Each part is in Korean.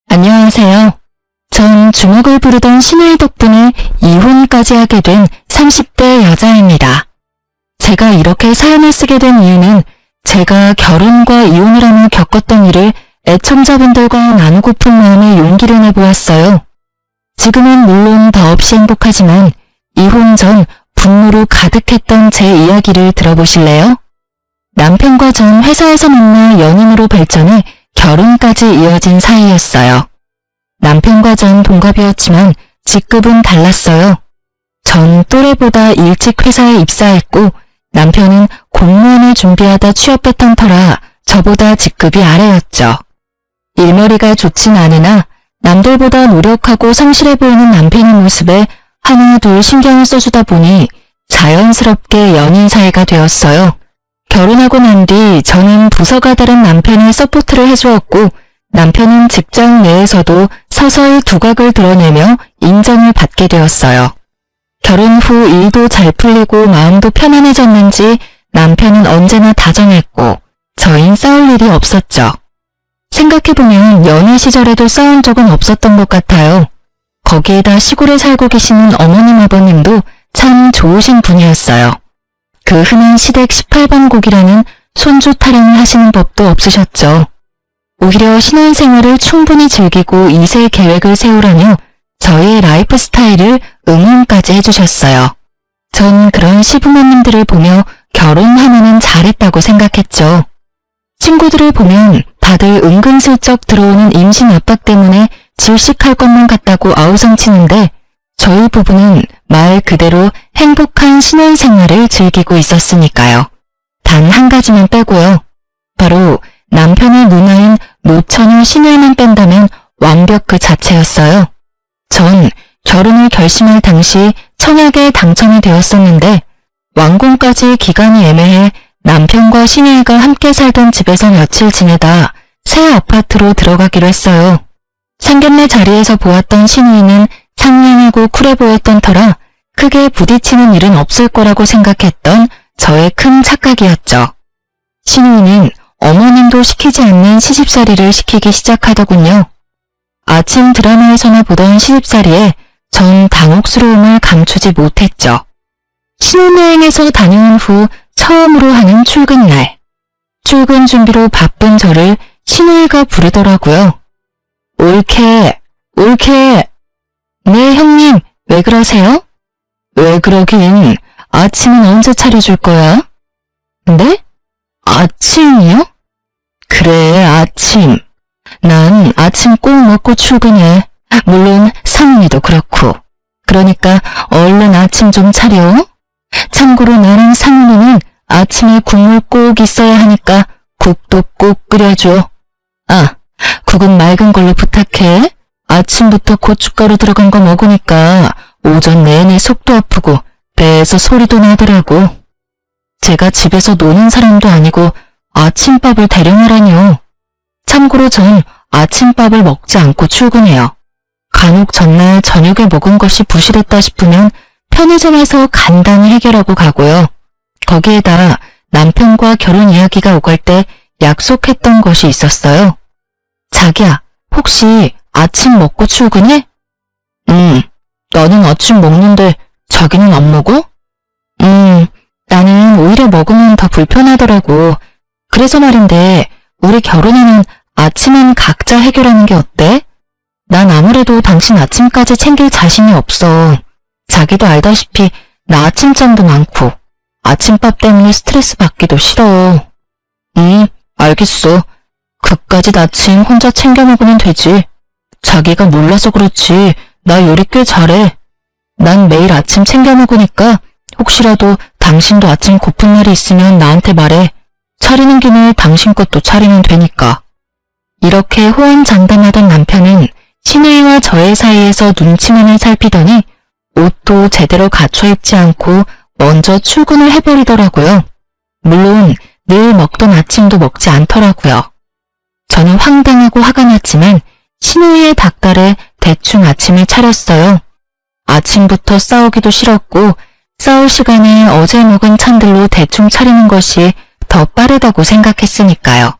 안녕하세요. 전 주먹을 부르던 신우이 덕분에 이혼까지 하게 된 30대 여자입니다. 제가 이렇게 사연을 쓰게 된 이유는 제가 결혼과 이혼을 하며 겪었던 일을 애청자분들과 나누고픈 마음에 용기를 내보았어요. 지금은 물론 더없이 행복하지만 이혼 전 분노로 가득했던 제 이야기를 들어보실래요? 남편과 전 회사에서 만나 연인으로 발전해 결혼까지 이어진 사이였어요. 남편과 전 동갑이었지만 직급은 달랐어요. 전 또래보다 일찍 회사에 입사했고 남편은 공무원을 준비하다 취업했던 터라 저보다 직급이 아래였죠. 일머리가 좋진 않으나 남들보다 노력하고 성실해 보이는 남편의 모습에 하나 둘 신경을 써주다 보니 자연스럽게 연인 사이가 되었어요. 결혼하고 난 뒤 저는 부서가 다른 남편의 서포트를 해주었고 남편은 직장 내에서도 서서히 두각을 드러내며 인정을 받게 되었어요. 결혼 후 일도 잘 풀리고 마음도 편안해졌는지 남편은 언제나 다정했고 저흰 싸울 일이 없었죠. 생각해보면 연애 시절에도 싸운 적은 없었던 것 같아요. 거기에다 시골에 살고 계시는 어머님 아버님도 참 좋으신 분이었어요. 그 흔한 시댁 18번 곡이라는 손주 타령을 하시는 법도 없으셨죠. 오히려 신혼생활을 충분히 즐기고 2세 계획을 세우라며 저희의 라이프 스타일을 응원까지 해주셨어요. 전 그런 시부모님들을 보며 결혼하면은 잘했다고 생각했죠. 친구들을 보면 다들 은근슬쩍 들어오는 임신 압박 때문에 질식할 것만 같다고 아우성치는데 저희 부부는 말 그대로 행복한 신혼생활을 즐기고 있었으니까요. 단 한 가지만 빼고요. 바로 남편의 누나인 노처녀 시녀만 뺀다면 완벽 그 자체였어요. 전 결혼을 결심할 당시 청약에 당첨이 되었었는데 완공까지 기간이 애매해 남편과 시녀가 함께 살던 집에서 며칠 지내다 새 아파트로 들어가기로 했어요. 상견례 자리에서 보았던 시누이는 상냥하고 쿨해 보였던 터라 크게 부딪히는 일은 없을 거라고 생각했던 저의 큰 착각이었죠. 시누이는 어머님도 시키지 않는 시집살이를 시키기 시작하더군요. 아침 드라마에서나 보던 시집살이에 전 당혹스러움을 감추지 못했죠. 신혼여행에서 다녀온 후 처음으로 하는 출근날. 출근 준비로 바쁜 저를 시누이가 부르더라고요. 옳게, 옳게. 네, 형님, 왜 그러세요? 왜 그러긴, 아침은 언제 차려줄 거야? 네? 아침이요? 그래, 아침. 난 아침 꼭 먹고 출근해. 물론 상은이도 그렇고. 그러니까 얼른 아침 좀 차려. 참고로 나랑 상은이는 아침에 국물 꼭 있어야 하니까 국도 꼭 끓여줘. 아, 국은 맑은 걸로 부탁해. 아침부터 고춧가루 들어간 거 먹으니까 오전 내내 속도 아프고 배에서 소리도 나더라고. 제가 집에서 노는 사람도 아니고 아침밥을 대령하라니요. 참고로 전 아침밥을 먹지 않고 출근해요. 간혹 전날 저녁에 먹은 것이 부실했다 싶으면 편의점에서 간단히 해결하고 가고요. 거기에다 남편과 결혼 이야기가 오갈 때 약속했던 것이 있었어요. 자기야, 혹시 아침 먹고 출근해? 너는 아침 먹는데 자기는 안 먹어? 나는 오히려 먹으면 더 불편하더라고. 그래서 말인데 우리 결혼하면 아침은 각자 해결하는 게 어때? 난 아무래도 당신 아침까지 챙길 자신이 없어. 자기도 알다시피 나 아침잠도 많고 아침밥 때문에 스트레스 받기도 싫어. 알겠어. 그까짓 아침 혼자 챙겨 먹으면 되지. 자기가 몰라서 그렇지 나 요리 꽤 잘해. 난 매일 아침 챙겨 먹으니까 혹시라도 당신도 아침 고픈 날이 있으면 나한테 말해. 차리는 김에 당신 것도 차리면 되니까. 이렇게 호언장담하던 남편은 시누이와 저의 사이에서 눈치만을 살피더니 옷도 제대로 갖춰 입지 않고 먼저 출근을 해버리더라고요. 물론 늘 먹던 아침도 먹지 않더라고요. 저는 황당하고 화가 났지만 시누이의 닭달에 대충 아침을 차렸어요. 아침부터 싸우기도 싫었고 싸울 시간에 어제 먹은 찬들로 대충 차리는 것이 더 빠르다고 생각했으니까요.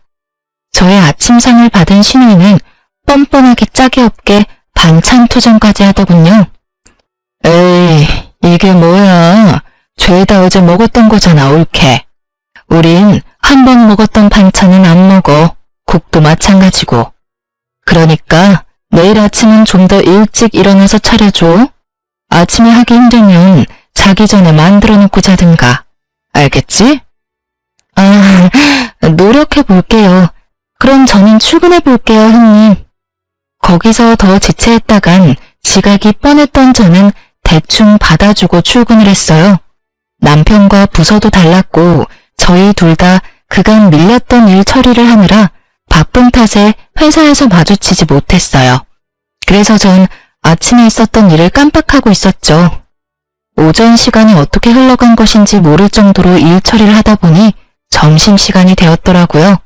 저의 아침상을 받은 시누이는 뻔뻔하게 짝이 없게 반찬 투정까지 하더군요. 에이, 이게 뭐야. 죄다 어제 먹었던 거잖아, 옳게. 우린 한 번 먹었던 반찬은 안 먹어. 국도 마찬가지고. 그러니까 내일 아침은 좀 더 일찍 일어나서 차려줘. 아침에 하기 힘들면 자기 전에 만들어 놓고 자든가. 알겠지? 아, 노력해 볼게요. 그럼 저는 출근해 볼게요, 형님. 거기서 더 지체했다간 지각이 뻔했던 저는 대충 받아주고 출근을 했어요. 남편과 부서도 달랐고 저희 둘 다 그간 밀렸던 일 처리를 하느라 바쁜 탓에 회사에서 마주치지 못했어요. 그래서 전 아침에 있었던 일을 깜빡하고 있었죠. 오전 시간이 어떻게 흘러간 것인지 모를 정도로 일 처리를 하다 보니 점심시간이 되었더라고요.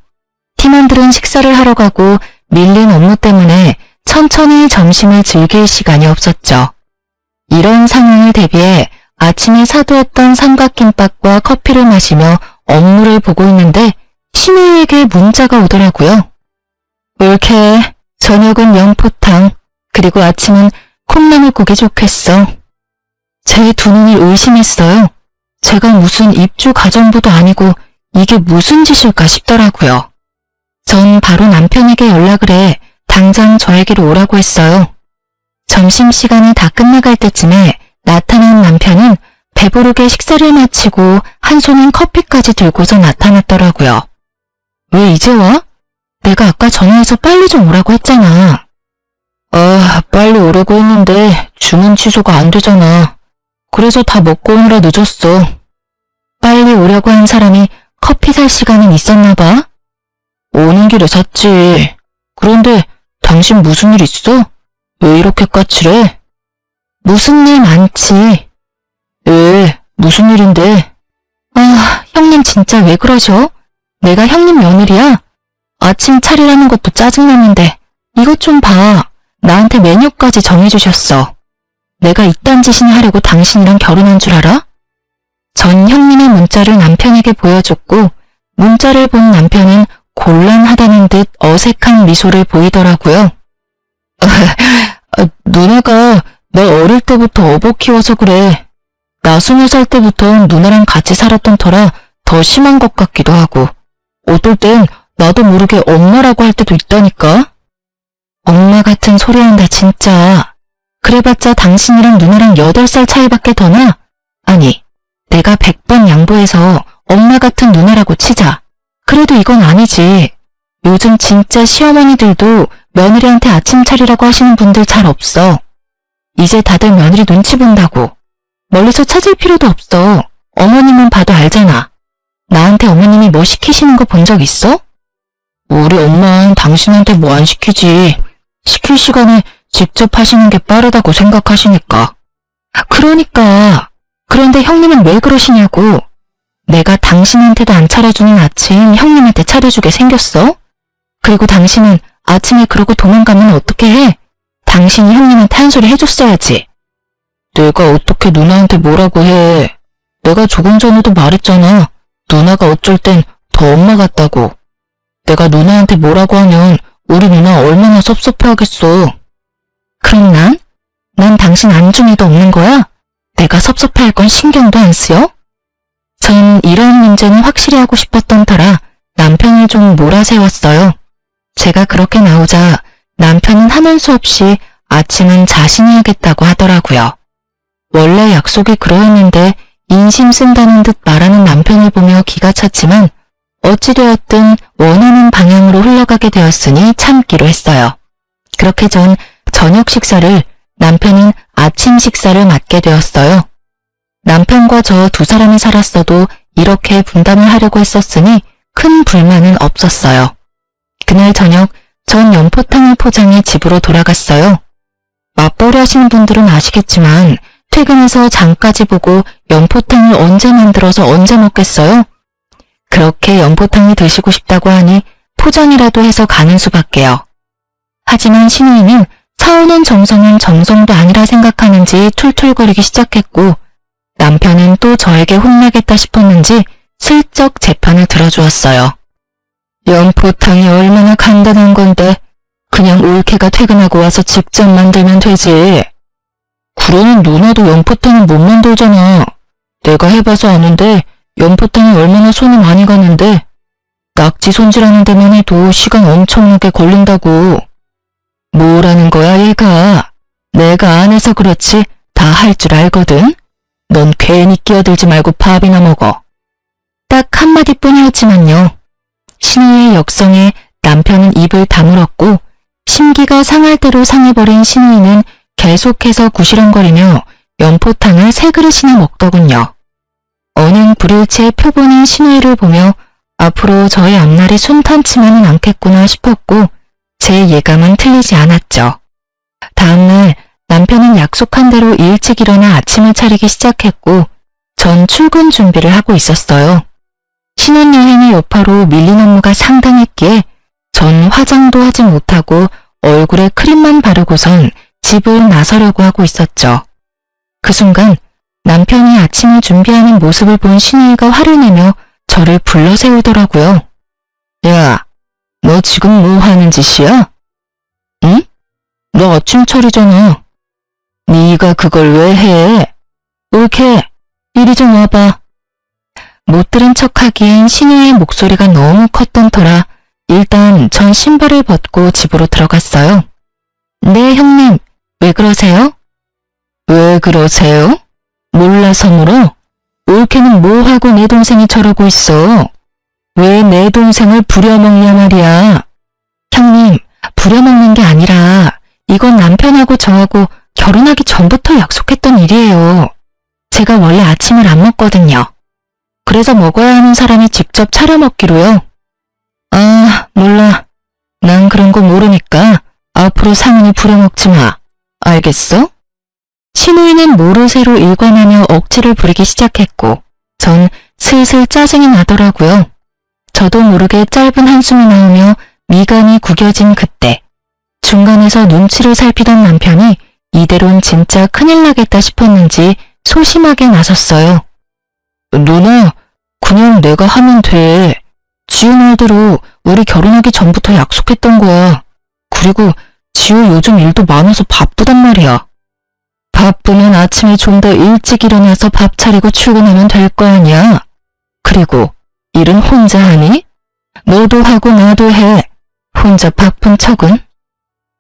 팀원들은 식사를 하러 가고 밀린 업무 때문에 천천히 점심을 즐길 시간이 없었죠. 이런 상황을 대비해 아침에 사두었던 삼각김밥과 커피를 마시며 업무를 보고 있는데 신우이에게 문자가 오더라고요. 옳게, 저녁은 영포탕, 그리고 아침은 콩나물국이 좋겠어. 제 두 눈을 의심했어요. 제가 무슨 입주 가정부도 아니고 이게 무슨 짓일까 싶더라고요. 전 바로 남편에게 연락을 해 당장 저에게로 오라고 했어요. 점심시간이 다 끝나갈 때쯤에 나타난 남편은 배부르게 식사를 마치고 한 손엔 커피까지 들고서 나타났더라고요. 왜 이제 와? 내가 아까 전화해서 빨리 좀 오라고 했잖아. 빨리 오라고 했는데 주문 취소가 안 되잖아. 그래서 다 먹고 오느라 늦었어. 빨리 오려고 한 사람이 커피 살 시간은 있었나 봐? 오는 길에 샀지. 그런데 당신 무슨 일 있어? 왜 이렇게 까칠해? 무슨 일 많지. 무슨 일인데? 형님 진짜 왜 그러셔? 내가 형님 며느리야? 아침 차리라는 것도 짜증나는데 이것 좀 봐. 나한테 메뉴까지 정해주셨어. 내가 이딴 짓이나 하려고 당신이랑 결혼한 줄 알아? 전 형님의 문자를 남편에게 보여줬고 문자를 본 남편은 곤란하다는 듯 어색한 미소를 보이더라고요. 누나가 나 어릴 때부터 어버 키워서 그래. 나 20살 때부터 누나랑 같이 살았던 터라 더 심한 것 같기도 하고 어떨 땐 나도 모르게 엄마라고 할 때도 있다니까. 엄마 같은 소리 한다 진짜. 그래봤자 당신이랑 누나랑 8살 차이밖에 더 나? 아니, 내가 100번 양보해서 엄마 같은 누나라고 치자. 그래도 이건 아니지. 요즘 진짜 시어머니들도 며느리한테 아침 차리라고 하시는 분들 잘 없어. 이제 다들 며느리 눈치 본다고. 멀리서 찾을 필요도 없어. 어머님은 봐도 알잖아. 나한테 어머님이 뭐 시키시는 거 본 적 있어? 우리 엄마는 당신한테 뭐 안 시키지. 시킬 시간에 직접 하시는 게 빠르다고 생각하시니까. 그러니까. 그런데 형님은 왜 그러시냐고. 내가 당신한테도 안 차려주는 아침 형님한테 차려주게 생겼어? 그리고 당신은 아침에 그러고 도망가면 어떻게 해? 당신이 형님한테 한 소리 해줬어야지. 내가 어떻게 누나한테 뭐라고 해. 내가 조금 전에도 말했잖아. 누나가 어쩔 땐 더 엄마 같다고. 내가 누나한테 뭐라고 하면 우리 누나 얼마나 섭섭해하겠어. 그럼 난 당신 안중에도 없는 거야? 내가 섭섭해할 건 신경도 안 쓰여? 전 이런 문제는 확실히 하고 싶었던 터라 남편을 좀 몰아세웠어요. 제가 그렇게 나오자 남편은 하는 수 없이 아침은 자신이 하겠다고 하더라고요. 원래 약속이 그러했는데 인심 쓴다는 듯 말하는 남편을 보며 기가 찼지만 어찌되었든 원하는 방향으로 흘러가게 되었으니 참기로 했어요. 그렇게 전 저녁 식사를, 남편은 아침 식사를 맡게 되었어요. 남편과 저 두 사람이 살았어도 이렇게 분담을 하려고 했었으니 큰 불만은 없었어요. 그날 저녁 전 연포탕을 포장해 집으로 돌아갔어요. 맞벌이 하시는 분들은 아시겠지만 퇴근해서 장까지 보고 연포탕을 언제 만들어서 언제 먹겠어요? 그렇게 연포탕이 드시고 싶다고 하니 포장이라도 해서 가는 수밖에요. 하지만 신우이는 사오는 정성은 정성도 아니라 생각하는지 툴툴거리기 시작했고 남편은 또 저에게 혼나겠다 싶었는지 슬쩍 제 편을 들어주었어요. 연포탕이 얼마나 간단한 건데 그냥 올케가 퇴근하고 와서 직접 만들면 되지. 그러는 누나도 연포탕은 못 만들잖아. 내가 해봐서 아는데 연포탕이 얼마나 손이 많이 가는데 낙지 손질하는 데만 해도 시간 엄청나게 걸린다고. 뭐라는 거야 얘가. 내가 안 해서 그렇지 다 할 줄 알거든. 넌 괜히 끼어들지 말고 밥이나 먹어. 딱 한마디뿐이었지만요. 신우이의 역성에 남편은 입을 다물었고 심기가 상할 대로 상해버린 신우이는 계속해서 구시렁거리며 연포탕을 세 그릇이나 먹더군요. 어는 불일치의 표본인 신우이를 보며 앞으로 저의 앞날이 순탄치만은 않겠구나 싶었고 제 예감은 틀리지 않았죠. 다음날 남편은 약속한 대로 일찍 일어나 아침을 차리기 시작했고 전 출근 준비를 하고 있었어요. 신혼여행의 여파로 밀린 업무가 상당했기에 전 화장도 하지 못하고 얼굴에 크림만 바르고선 집을 나서려고 하고 있었죠. 그 순간 남편이 아침을 준비하는 모습을 본 신우이가 화를 내며 저를 불러 세우더라고요. 야, 너 지금 뭐 하는 짓이야? 응? 너 아침 차리잖아. 네가 그걸 왜 해? 올케, 이리 좀 와봐. 못 들은 척하기엔 신우이의 목소리가 너무 컸던 터라 일단 전 신발을 벗고 집으로 들어갔어요. 네, 형님. 왜 그러세요? 왜 그러세요? 몰라서 물어? 올케는 뭐하고 내 동생이 저러고 있어? 왜 내 동생을 부려먹냐 말이야? 형님, 부려먹는 게 아니라 이건 남편하고 저하고 결혼하기 전부터 약속했던 일이에요. 제가 원래 아침을 안 먹거든요. 그래서 먹어야 하는 사람이 직접 차려 먹기로요. 아, 몰라. 난 그런 거 모르니까 앞으로 상은이 부려먹지 마. 알겠어? 신우이는 모르쇠로 일관하며 억지를 부리기 시작했고 전 슬슬 짜증이 나더라고요. 저도 모르게 짧은 한숨이 나오며 미간이 구겨진 그때 중간에서 눈치를 살피던 남편이 이대론 진짜 큰일 나겠다 싶었는지 소심하게 나섰어요. 누나, 그냥 내가 하면 돼. 지우 말대로 우리 결혼하기 전부터 약속했던 거야. 그리고 지우 요즘 일도 많아서 바쁘단 말이야. 바쁘면 아침에 좀 더 일찍 일어나서 밥 차리고 출근하면 될 거 아니야. 그리고 일은 혼자 하니? 너도 하고 나도 해. 혼자 바쁜 척은?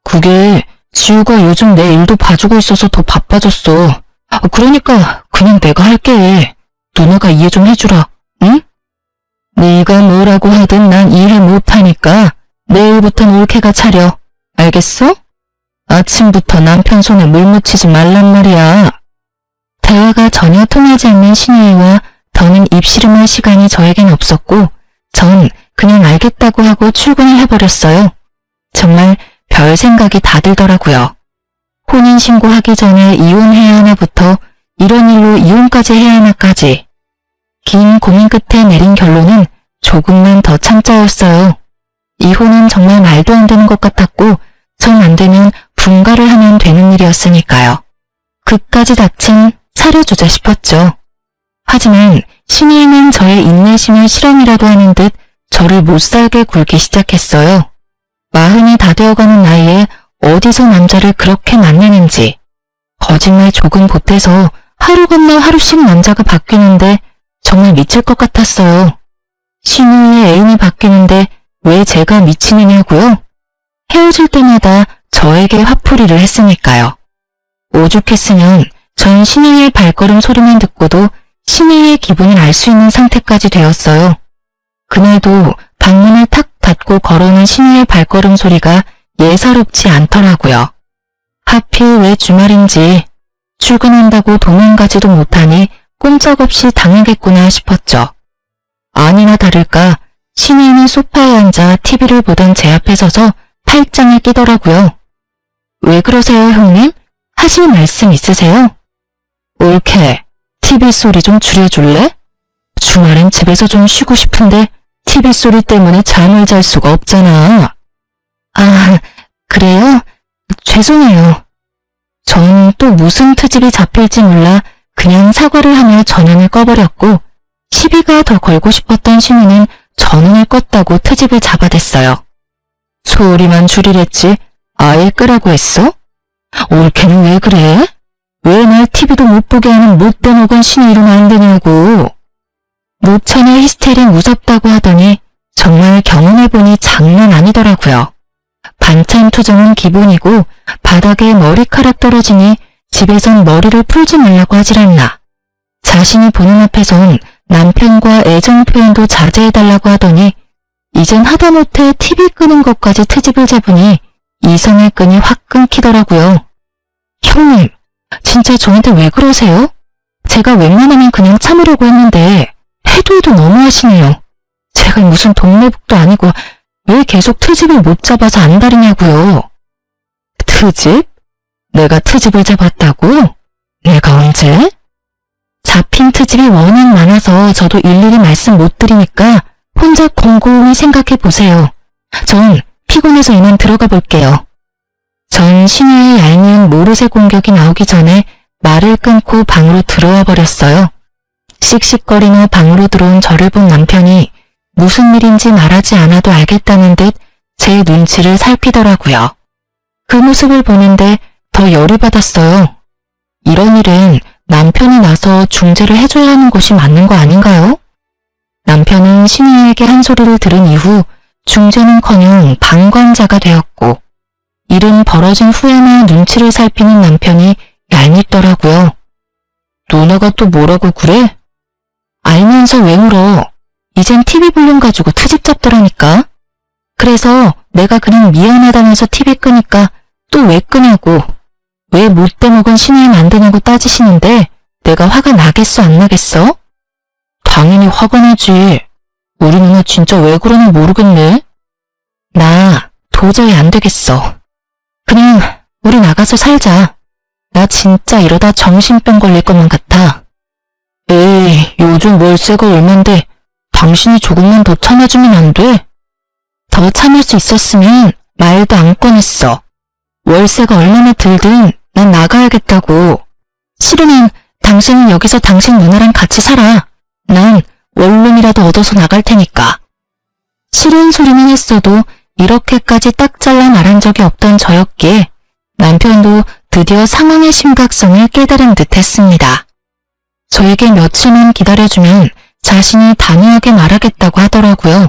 그게 지우가 요즘 내 일도 봐주고 있어서 더 바빠졌어. 그러니까 그냥 내가 할게. 누나가 이해 좀 해주라. 응? 네가 뭐라고 하든 난 이해 못하니까 내일부터는 올케가 차려. 알겠어? 아침부터 남편 손에 물 묻히지 말란 말이야. 대화가 전혀 통하지 않는 신우이와 더는 입씨름할 시간이 저에겐 없었고 전 그냥 알겠다고 하고 출근을 해버렸어요. 정말 별 생각이 다 들더라고요. 혼인신고하기 전에 이혼해야 하나부터 이런 일로 이혼까지 해야 하나까지. 긴 고민 끝에 내린 결론은 조금만 더 참자였어요. 이혼은 정말 말도 안 되는 것 같았고 정 안 되면 분가를 하면 되는 일이었으니까요. 그까지 닥친 사려주자 싶었죠. 하지만 신우이는 저의 인내심을 실험이라도 하는 듯 저를 못살게 굴기 시작했어요. 40이 다 되어가는 나이에 어디서 남자를 그렇게 만나는지. 거짓말 조금 보태서 하루 건너 하루씩 남자가 바뀌는데 정말 미칠 것 같았어요. 신우이의 애인이 바뀌는데 왜 제가 미치느냐고요? 헤어질 때마다 저에게 화풀이를 했으니까요. 오죽했으면 전 신우이의 발걸음 소리만 듣고도 신우이의 기분을 알 수 있는 상태까지 되었어요. 그날도 방문을 탁 닫고 걸어오는 신우이의 발걸음 소리가 예사롭지 않더라고요. 하필 왜 주말인지 출근한다고 도망가지도 못하니 꼼짝없이 당하겠구나 싶었죠. 아니나 다를까 신우이는 소파에 앉아 TV를 보던 제 앞에 서서 팔짱을 끼더라고요. 왜 그러세요, 형님? 하실 말씀 있으세요? 올케, TV 소리 좀 줄여줄래? 주말엔 집에서 좀 쉬고 싶은데 TV 소리 때문에 잠을 잘 수가 없잖아. 아, 그래요? 죄송해요. 전 또 무슨 트집이 잡힐지 몰라 그냥 사과를 하며 전원을 꺼버렸고 시비가 더 걸고 싶었던 신우는 전원을 껐다고 트집을 잡아댔어요. 소리만 줄이랬지 아예 끄라고 했어? 올케는 왜 그래? 왜 날 TV도 못 보게 하는 못돼 먹은 신이 이러면 안 되냐고. 모처녀 히스테리 무섭다고 하더니 정말 경험해보니 장난 아니더라고요. 반찬 투정은 기본이고 바닥에 머리카락 떨어지니 집에선 머리를 풀지 말라고 하질 않나. 자신이 보는 앞에선 남편과 애정 표현도 자제해달라고 하더니 이젠 하다못해 TV 끄는 것까지 트집을 잡으니 이성의 끈이 확 끊기더라고요. 형님, 진짜 저한테 왜 그러세요? 제가 웬만하면 그냥 참으려고 했는데 해도 너무하시네요. 제가 무슨 동네북도 아니고 왜 계속 트집을 못 잡아서 안달이냐고요. 트집? 내가 트집을 잡았다고? 내가 언제? 잡힌 트집이 워낙 많아서 저도 일일이 말씀 못 드리니까 혼자 곰곰이 생각해 보세요. 전 피곤해서 이만 들어가 볼게요. 전 신우의 얄미운 모르쇠 공격이 나오기 전에 말을 끊고 방으로 들어와 버렸어요. 씩씩거리며 방으로 들어온 저를 본 남편이 무슨 일인지 말하지 않아도 알겠다는 듯 제 눈치를 살피더라고요. 그 모습을 보는데 더 열이 받았어요. 이런 일은 남편이 나서 중재를 해줘야 하는 것이 맞는 거 아닌가요? 남편은 신우에게 한 소리를 들은 이후 중재는커녕 방관자가 되었고 일은 벌어진 후에나 눈치를 살피는 남편이 얄밉더라고요. 누나가 또 뭐라고 그래? 알면서 왜 물어? 이젠 TV 볼륨 가지고 트집 잡더라니까. 그래서 내가 그냥 미안하다면서 TV 끄니까 또 왜 끄냐고. 왜 못돼 먹은 신우에 만드냐고 따지시는데 내가 화가 나겠어 안 나겠어? 당연히 화가 나지. 우리 누나 진짜 왜 그러니 모르겠네. 나 도저히 안 되겠어. 그냥 우리 나가서 살자. 나 진짜 이러다 정신병 걸릴 것만 같아. 에이, 요즘 월세가 얼만데 당신이 조금만 더 참아주면 안 돼? 더 참을 수 있었으면 말도 안 꺼냈어. 월세가 얼마나 들든 난 나가야겠다고. 싫으면 당신은 여기서 당신 누나랑 같이 살아. 난 원룸이라도 얻어서 나갈 테니까. 싫은 소리만 했어도 이렇게까지 딱 잘라 말한 적이 없던 저였기에 남편도 드디어 상황의 심각성을 깨달은 듯 했습니다. 저에게 며칠만 기다려주면 자신이 단호하게 말하겠다고 하더라고요.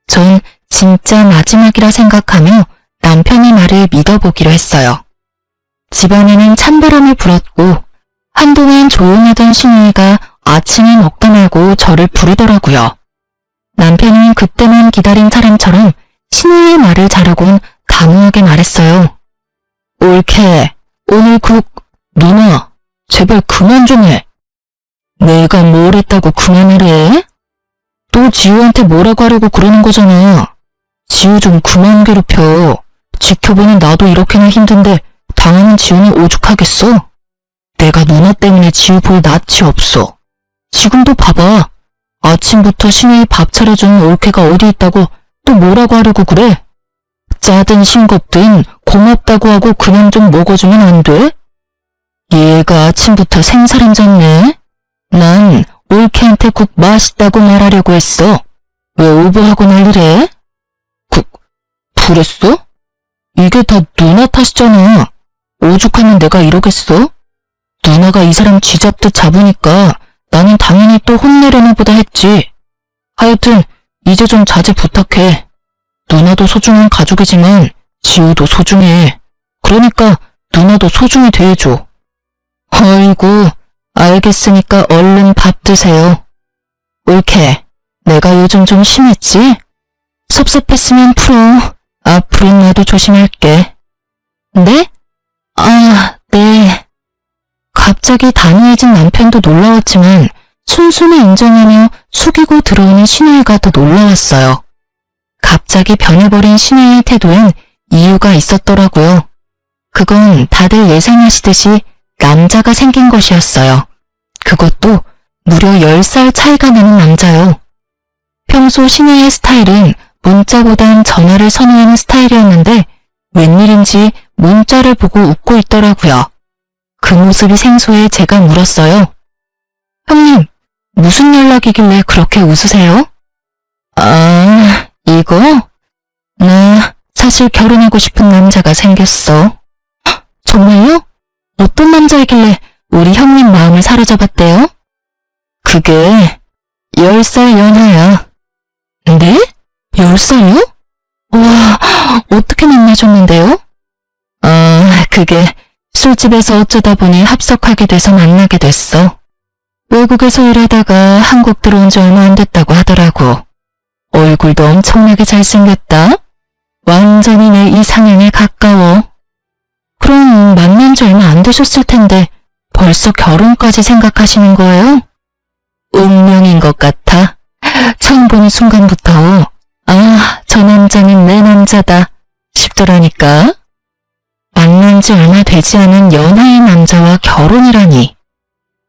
전 진짜 마지막이라 생각하며 남편의 말을 믿어보기로 했어요. 집안에는 찬바람이 불었고 한동안 조용하던 신우이가 아침에 먹다 말고 저를 부르더라고요. 남편은 그때만 기다린 사람처럼 신우이의 말을 자르곤 단호하게 말했어요. 올케, 오늘 누나, 제발 그만 좀 해. 내가 뭘 했다고 그만을 해? 또 지우한테 뭐라고 하려고 그러는 거잖아. 지우 좀 그만 괴롭혀. 지켜보는 나도 이렇게나 힘든데 당하는 지우는 오죽하겠어? 내가 누나 때문에 지우 볼 낯이 없어. 지금도 봐봐. 아침부터 신우이 밥 차려준 올케가 어디 있다고 또 뭐라고 하려고 그래? 짜든 싱겁든 고맙다고 하고 그냥 좀 먹어주면 안 돼? 얘가 아침부터 생사람 잡네? 난 올케한테 국 맛있다고 말하려고 했어. 왜 오버하고 난리래? 그랬어? 이게 다 누나 탓이잖아. 오죽하면 내가 이러겠어? 누나가 이 사람 쥐잡듯 잡으니까 나는 당연히 또 혼내려나 보다 했지. 하여튼 이제 좀 자제 부탁해. 누나도 소중한 가족이지만 지우도 소중해. 그러니까 누나도 소중히 대해줘. 아이고, 알겠으니까 얼른 밥 드세요. 올케, 내가 요즘 좀 심했지? 섭섭했으면 풀어. 앞으로는 나도 조심할게. 네? 아, 네. 갑자기 단호해진 남편도 놀라웠지만 순순히 인정하며 숙이고 들어오는 신우이가 더 놀라웠어요. 갑자기 변해버린 신우이의 태도엔 이유가 있었더라고요. 그건 다들 예상하시듯이 남자가 생긴 것이었어요. 그것도 무려 10살 차이가 나는 남자요. 평소 신우이의 스타일은 문자보단 전화를 선호하는 스타일이었는데 웬일인지 문자를 보고 웃고 있더라고요. 그 모습이 생소해 제가 물었어요. 형님, 무슨 연락이길래 그렇게 웃으세요? 아, 이거? 나 사실 결혼하고 싶은 남자가 생겼어. 헉, 정말요? 어떤 남자이길래 우리 형님 마음을 사로잡았대요? 그게 10살 연하야. 네? 10살이요? 와, 어떻게 만나셨는데요? 그게 술집에서 어쩌다 보니 합석하게 돼서 만나게 됐어. 외국에서 일하다가 한국 들어온 지 얼마 안 됐다고 하더라고. 얼굴도 엄청나게 잘생겼다. 완전히 내 이상형에 가까워. 그럼 만난 지 얼마 안 되셨을 텐데 벌써 결혼까지 생각하시는 거예요? 운명인 것 같아. 처음 보는 순간부터 저 남자는 내 남자다 싶더라니까. 만난 지 얼마 되지 않은 연하의 남자와 결혼이라니.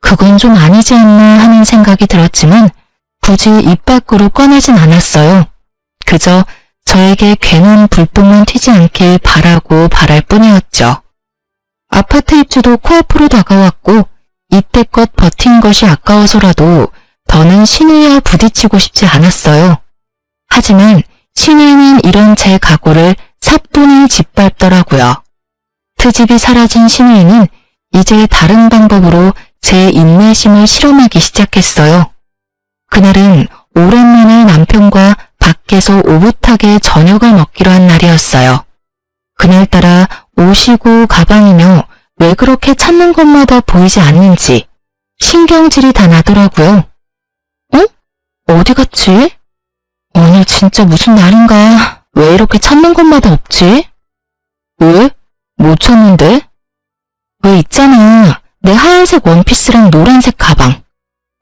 그건 좀 아니지 않나 하는 생각이 들었지만 굳이 입 밖으로 꺼내진 않았어요. 그저 저에게 괜한 불똥만 튀지 않길 바라고 바랄 뿐이었죠. 아파트 입주도 코앞으로 다가왔고 이때껏 버틴 것이 아까워서라도 더는 신우이와 부딪히고 싶지 않았어요. 하지만 신우이는 이런 제 각오를 차분히 짓밟더라고요. 트집이 사라진 신우이는 이제 다른 방법으로 제 인내심을 실험하기 시작했어요. 그날은 오랜만에 남편과 밖에서 오붓하게 저녁을 먹기로 한 날이었어요. 그날따라 옷이고 가방이며 왜 그렇게 찾는 것마다 보이지 않는지 신경질이 다 나더라고요. 어디 갔지? 오늘 진짜 무슨 날인가? 왜 이렇게 찾는 것마다 없지? 왜? 못 찾는데? 왜 있잖아. 내 하얀색 원피스랑 노란색 가방.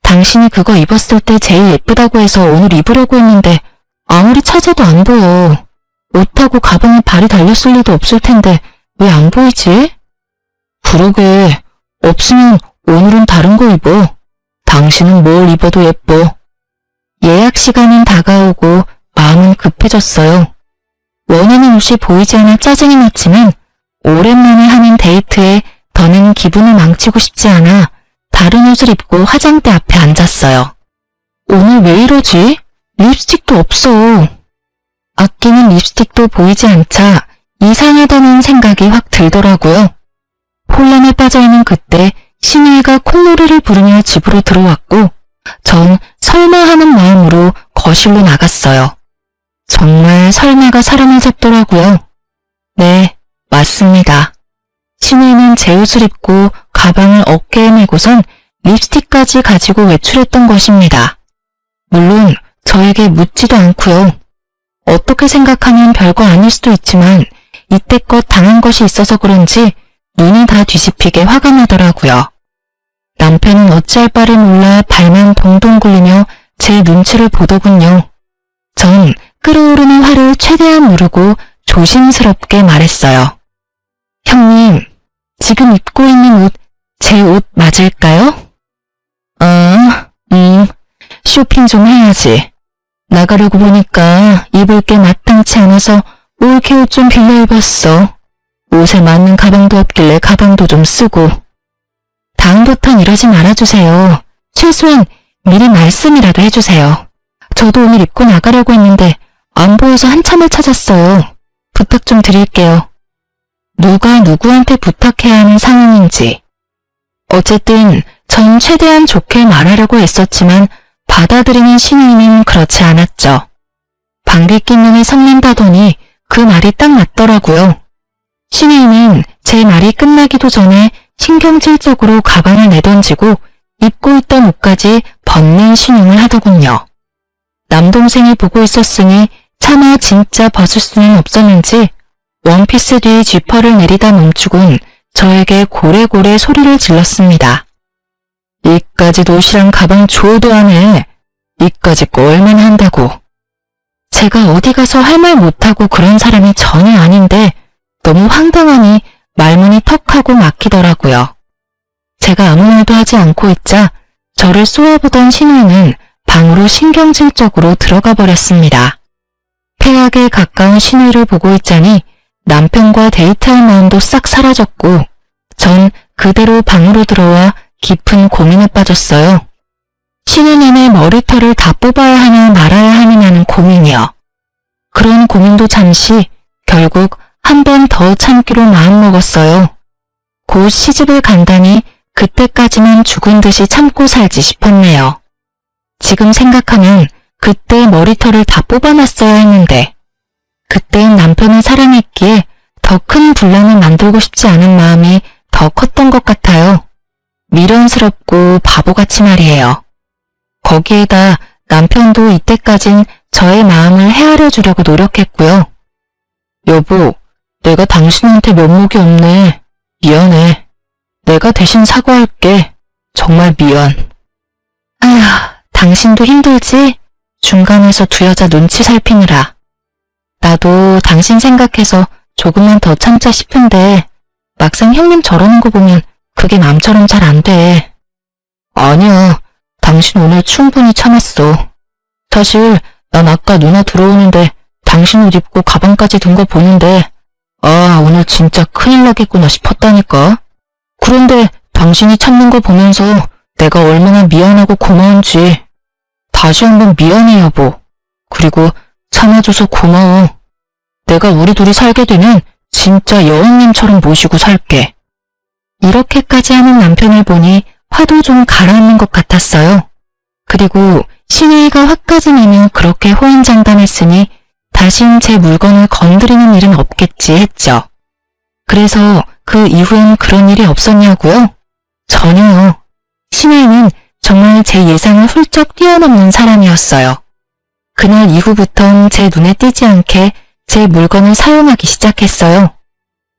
당신이 그거 입었을 때 제일 예쁘다고 해서 오늘 입으려고 했는데 아무리 찾아도 안 보여. 옷하고 가방에 발이 달렸을 리도 없을 텐데 왜 안 보이지? 그러게. 없으면 오늘은 다른 거 입어. 당신은 뭘 입어도 예뻐. 예약 시간은 다가오고 마음은 급해졌어요. 원하는 옷이 보이지 않아 짜증이 났지만 오랜만에 하는 데이트에 더는 기분을 망치고 싶지 않아 다른 옷을 입고 화장대 앞에 앉았어요. 오늘 왜 이러지? 립스틱도 없어. 아끼는 립스틱도 보이지 않자 이상하다는 생각이 확 들더라고요. 혼란에 빠져있는 그때 신우이가 콧노래를 부르며 집으로 들어왔고 전 설마 하는 마음으로 거실로 나갔어요. 정말 설마가 사람을 잡더라고요. 네, 맞습니다. 신우이는 제 옷을 입고 가방을 어깨에 메고선 립스틱까지 가지고 외출했던 것입니다. 물론 저에게 묻지도 않고요. 어떻게 생각하면 별거 아닐 수도 있지만 이때껏 당한 것이 있어서 그런지 눈이 다 뒤집히게 화가 나더라고요. 남편은 어찌할 바를 몰라 발만 동동 굴리며 제 눈치를 보더군요. 전 끓어오르는 화를 최대한 누르고 조심스럽게 말했어요. 형님, 지금 입고 있는 옷, 제 옷 맞을까요? 쇼핑 좀 해야지. 나가려고 보니까 입을 게 마땅치 않아서 올케 옷 좀 빌려 입었어. 옷에 맞는 가방도 없길래 가방도 좀 쓰고. 다음부턴 이러지 말아주세요. 최소한 미리 말씀이라도 해주세요. 저도 오늘 입고 나가려고 했는데 안 보여서 한참을 찾았어요. 부탁 좀 드릴게요. 누가 누구한테 부탁해야 하는 상황인지. 어쨌든 전 최대한 좋게 말하려고 했었지만 받아들이는 신우이는 그렇지 않았죠. 방귀 낀 놈이 성낸다더니 그 말이 딱 맞더라고요. 신우이는 제 말이 끝나기도 전에 신경질적으로 가방을 내던지고 입고 있던 옷까지 벗는 신용을 하더군요. 남동생이 보고 있었으니 차마 진짜 벗을 수는 없었는지 원피스 뒤 지퍼를 내리다 멈추곤 저에게 고래고래 소리를 질렀습니다. 이까짓 옷이랑 가방 줘도 안 해. 이까짓 거 얼마나 한다고. 제가 어디 가서 할 말 못하고 그런 사람이 전혀 아닌데 너무 황당하니 말문이 턱하고 막히더라고요. 제가 아무 말도 하지 않고 있자 저를 쏘아보던 신우이는 방으로 신경질적으로 들어가 버렸습니다. 폐악에 가까운 신우이를 보고 있자니 남편과 데이트할 마음도 싹 사라졌고 전 그대로 방으로 들어와 깊은 고민에 빠졌어요. 쉬는 내내 머리털을 다 뽑아야 하냐 말아야 하느냐는 고민이요. 그런 고민도 잠시 결국 한 번 더 참기로 마음먹었어요. 곧 시집을 간다니 그때까지만 죽은 듯이 참고 살지 싶었네요. 지금 생각하면 그때 머리털을 다 뽑아놨어야 했는데 그땐 남편을 사랑했기에 더 큰 분란을 만들고 싶지 않은 마음이 더 컸던 것 같아요. 미련스럽고 바보같이 말이에요. 거기에다 남편도 이때까진 저의 마음을 헤아려 주려고 노력했고요. 여보, 내가 당신한테 면목이 없네. 미안해. 내가 대신 사과할게. 정말 미안. 아휴, 당신도 힘들지? 중간에서 두 여자 눈치 살피느라. 나도 당신 생각해서 조금만 더 참자 싶은데 막상 형님 저러는 거 보면 그게 맘처럼 잘 안 돼. 아니야. 당신 오늘 충분히 참았어. 사실 난 아까 누나 들어오는데 당신 옷 입고 가방까지 든 거 보는데 아, 오늘 진짜 큰일 나겠구나 싶었다니까. 그런데 당신이 참는 거 보면서 내가 얼마나 미안하고 고마운지. 다시 한번 미안해, 여보. 그리고 참아줘서 고마워. 내가 우리 둘이 살게 되면 진짜 여왕님처럼 모시고 살게. 이렇게까지 하는 남편을 보니 화도 좀 가라앉는 것 같았어요. 그리고 신혜이가 화까지 내며 그렇게 호언장담했으니 다신 제 물건을 건드리는 일은 없겠지 했죠. 그래서 그 이후엔 그런 일이 없었냐고요? 전혀요. 신혜이는 정말 제 예상을 훌쩍 뛰어넘는 사람이었어요. 그날 이후부턴 제 눈에 띄지 않게 제 물건을 사용하기 시작했어요.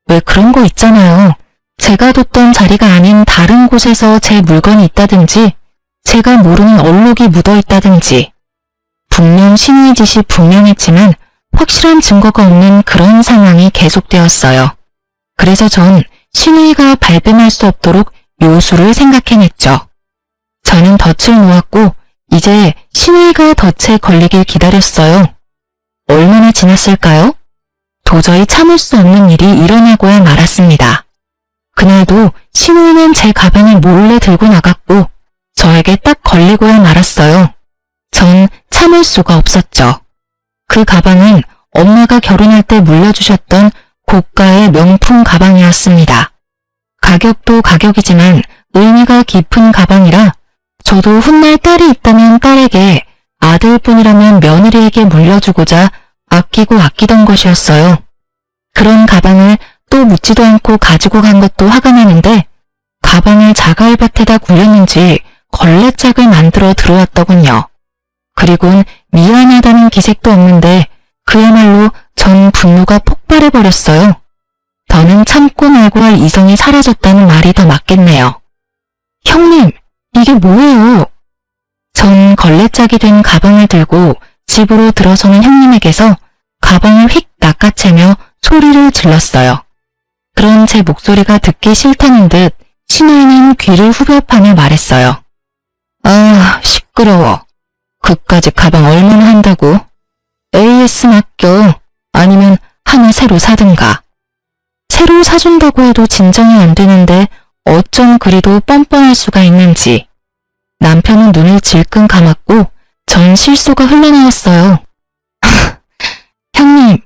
왜 그런 거 있잖아요. 제가 뒀던 자리가 아닌 다른 곳에서 제 물건이 있다든지 제가 모르는 얼룩이 묻어 있다든지 분명 신의 짓이 분명했지만 확실한 증거가 없는 그런 상황이 계속되었어요. 그래서 전 신의가 발뺌할 수 없도록 요수를 생각해냈죠. 저는 덫을 놓았고 이제 신의가 덫에 걸리길 기다렸어요. 얼마나 지났을까요? 도저히 참을 수 없는 일이 일어나고야 말았습니다. 그날도 신우이는 제 가방을 몰래 들고 나갔고 저에게 딱 걸리고야 말았어요. 전 참을 수가 없었죠. 그 가방은 엄마가 결혼할 때 물려주셨던 고가의 명품 가방이었습니다. 가격도 가격이지만 의미가 깊은 가방이라 저도 훗날 딸이 있다면 딸에게, 아들뿐이라면 며느리에게 물려주고자 아끼고 아끼던 것이었어요. 그런 가방을 또 묻지도 않고 가지고 간 것도 화가 나는데 가방을 자갈밭에다 굴렸는지 걸레짝을 만들어 들어왔더군요. 그리곤 미안하다는 기색도 없는데 그야말로 전 분노가 폭발해버렸어요. 더는 참고 말고 할 이성이 사라졌다는 말이 더 맞겠네요. 형님, 이게 뭐예요? 전 걸레짝이 된 가방을 들고 집으로 들어서는 형님에게서 가방을 휙 낚아채며 소리를 질렀어요. 그런 제 목소리가 듣기 싫다는 듯 신우이는 귀를 후벼파며 말했어요. 아, 시끄러워. 그까짓 가방 얼마나 한다고? AS 맡겨. 아니면 하나 새로 사든가. 새로 사준다고 해도 진정이 안 되는데 어쩜 그리도 뻔뻔할 수가 있는지. 남편은 눈을 질끈 감았고 전 실소가 흘러나왔어요. 형님,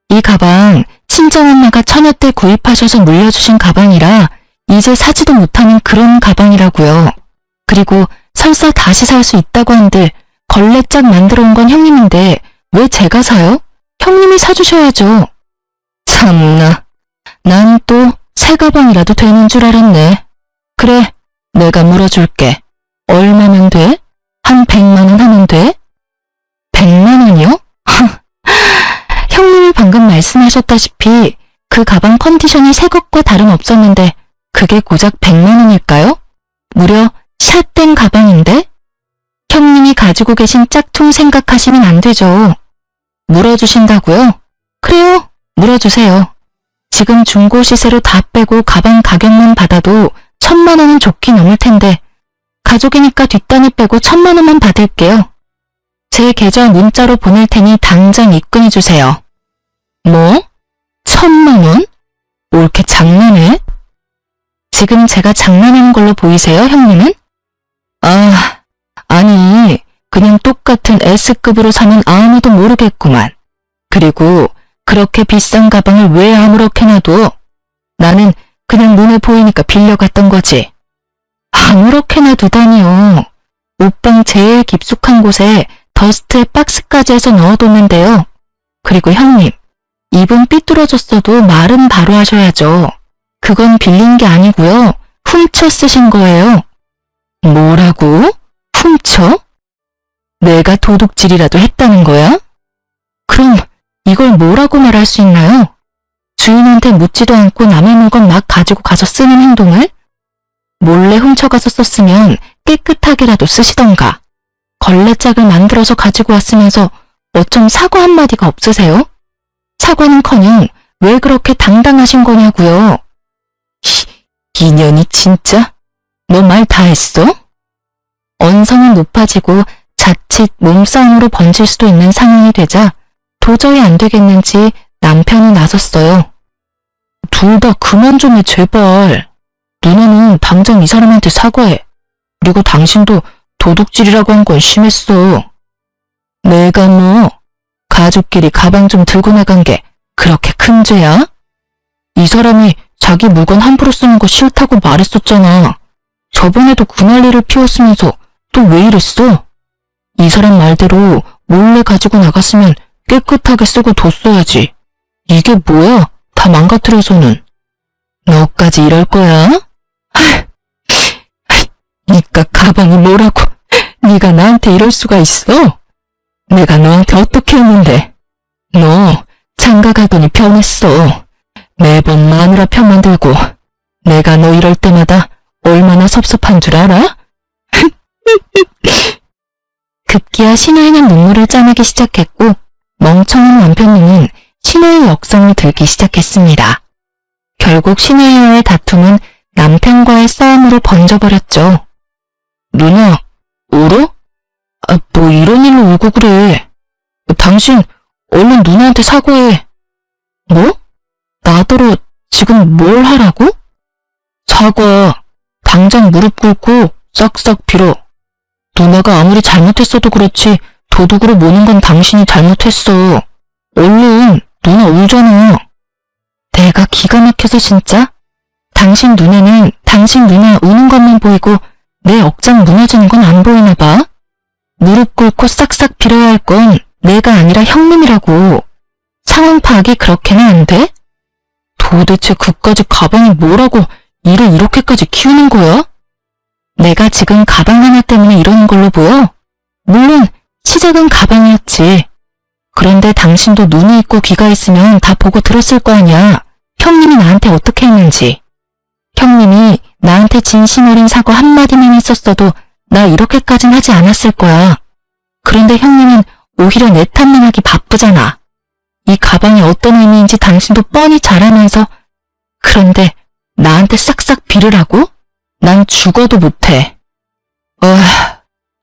이 가방 친정엄마가 처녀 때 구입하셔서 물려주신 가방이라 이제 사지도 못하는 그런 가방이라고요. 그리고 설사 다시 살 수 있다고 한들 걸레짝 만들어 온 건 형님인데 왜 제가 사요? 형님이 사주셔야죠. 참나, 난 또 새 가방이라도 되는 줄 알았네. 그래, 내가 물어줄게. 얼마면 돼? 한 100만 원 하면 돼? 100만 원이요? 형님이 방금 말씀하셨다시피 그 가방 컨디션이 새 것과 다름없었는데 그게 고작 100만 원일까요? 무려 샷된 가방인데? 형님이 가지고 계신 짝퉁 생각하시면 안 되죠. 물어주신다고요? 그래요, 물어주세요. 지금 중고 시세로 다 빼고 가방 가격만 받아도 1000만 원은 좋게 넘을 텐데 가족이니까 뒷단위 빼고 1000만 원만 받을게요. 제 계좌 문자로 보낼 테니 당장 입금해주세요. 뭐? 1000만 원? 뭐 이렇게 장난해? 지금 제가 장난하는 걸로 보이세요, 형님은? 아, 아니, 그냥 똑같은 S급으로 사면 아무도 모르겠구만. 그리고 그렇게 비싼 가방을 왜 아무렇게 놔둬? 나는 그냥 눈에 보이니까 빌려갔던 거지. 아무렇게나 두다니요. 옷방 제일 깊숙한 곳에 더스트에 박스까지 해서 넣어뒀는데요. 그리고 형님, 입은 삐뚤어졌어도 말은 바로 하셔야죠. 그건 빌린 게 아니고요. 훔쳐 쓰신 거예요. 뭐라고? 훔쳐? 내가 도둑질이라도 했다는 거야? 그럼 이걸 뭐라고 말할 수 있나요? 주인한테 묻지도 않고 남의 물건 막 가지고 가서 쓰는 행동을? 몰래 훔쳐가서 썼으면 깨끗하게라도 쓰시던가. 걸레짝을 만들어서 가지고 왔으면서 어쩜 사과 한마디가 없으세요? 사과는커녕 왜 그렇게 당당하신 거냐고요. 이년이 진짜? 너 말 다 했어? 언성은 높아지고 자칫 몸싸움으로 번질 수도 있는 상황이 되자 도저히 안 되겠는지 남편이 나섰어요. 둘 다 그만 좀 해, 제발. 누나는 당장 이 사람한테 사과해. 그리고 당신도 도둑질이라고 한 건 심했어. 내가 뭐 가족끼리 가방 좀 들고 나간 게 그렇게 큰 죄야? 이 사람이 자기 물건 함부로 쓰는 거 싫다고 말했었잖아. 저번에도 그 난리를 피웠으면서 또 왜 이랬어? 이 사람 말대로 몰래 가지고 나갔으면 깨끗하게 쓰고 뒀어야지. 이게 뭐야? 다 망가뜨려서는. 너까지 이럴 거야? 니까 가방이 뭐라고? 네가 나한테 이럴 수가 있어? 내가 너한테 어떻게 했는데? 너 장가 가더니 변했어. 매번 마누라 편만 들고 내가 너 이럴 때마다 얼마나 섭섭한 줄 알아? 급기야 신우이는 눈물을 짜내기 시작했고 멍청한 남편 눈은 신우의 역성을 들기 시작했습니다. 결국 신우이와의 다툼은 남편과의 싸움으로 번져버렸죠. 누나, 울어? 뭐 이런 일로 울고 그래. 당신 얼른 누나한테 사과해. 뭐? 나더러 지금 뭘 하라고? 사과. 당장 무릎 꿇고 싹싹 빌어. 누나가 아무리 잘못했어도 그렇지 도둑으로 모는 건 당신이 잘못했어. 얼른 누나 울잖아. 내가 기가 막혀서 진짜? 당신 눈에는 당신 누나 우는 것만 보이고 내 억장 무너지는 건 안 보이나 봐. 무릎 꿇고 싹싹 빌어야 할 건 내가 아니라 형님이라고. 상황 파악이 그렇게는 안 돼? 도대체 그까짓 가방이 뭐라고 일을 이렇게까지 키우는 거야? 내가 지금 가방 하나 때문에 이러는 걸로 보여? 물론 시작은 가방이었지. 그런데 당신도 눈이 있고 귀가 있으면 다 보고 들었을 거 아니야. 형님이 나한테 어떻게 했는지. 형님이 나한테 진심 어린 사과 한마디만 했었어도 나 이렇게까진 하지 않았을 거야. 그런데 형님은 오히려 내 탓만 하기 바쁘잖아. 이 가방이 어떤 의미인지 당신도 뻔히 잘 알면서. 그런데 나한테 싹싹 빌으라고? 난 죽어도 못해.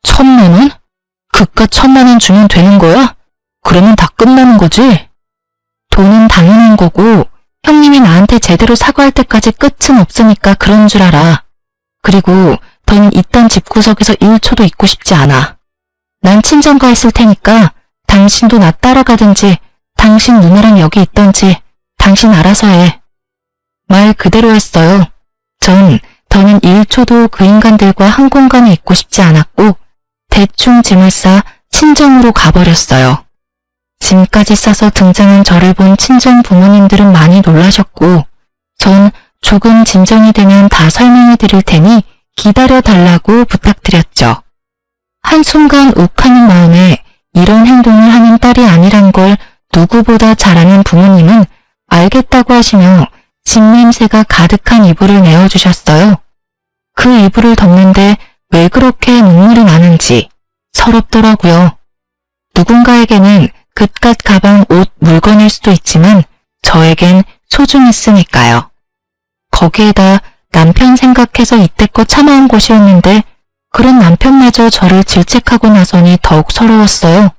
1,000만 원? 그깟 1,000만 원 주면 되는 거야? 그러면 다 끝나는 거지? 돈은 당연한 거고 형님이 나한테 제대로 사과할 때까지 끝은 없으니까 그런 줄 알아. 그리고 더는 이딴 집구석에서 1초도 있고 싶지 않아. 난 친정가 있을 테니까 당신도 나 따라가든지 당신 누나랑 여기 있던지 당신 알아서 해. 말 그대로 했어요. 전 더는 1초도 그 인간들과 한 공간에 있고 싶지 않았고 대충 짐을 싸 친정으로 가버렸어요. 짐까지 싸서 등장한 저를 본 친정 부모님들은 많이 놀라셨고 전 조금 진정이 되면 다 설명해 드릴 테니 기다려달라고 부탁드렸죠. 한순간 욱하는 마음에 이런 행동을 하는 딸이 아니란 걸 누구보다 잘 아는 부모님은 알겠다고 하시며 집냄새가 가득한 이불을 내어주셨어요. 그 이불을 덮는데 왜 그렇게 눈물이 나는지 서럽더라고요. 누군가에게는 그깟 가방, 옷, 물건일 수도 있지만 저에겐 소중했으니까요. 거기에다 남편 생각해서 이때껏 참아온 것이었는데 그런 남편마저 저를 질책하고 나서니 더욱 서러웠어요.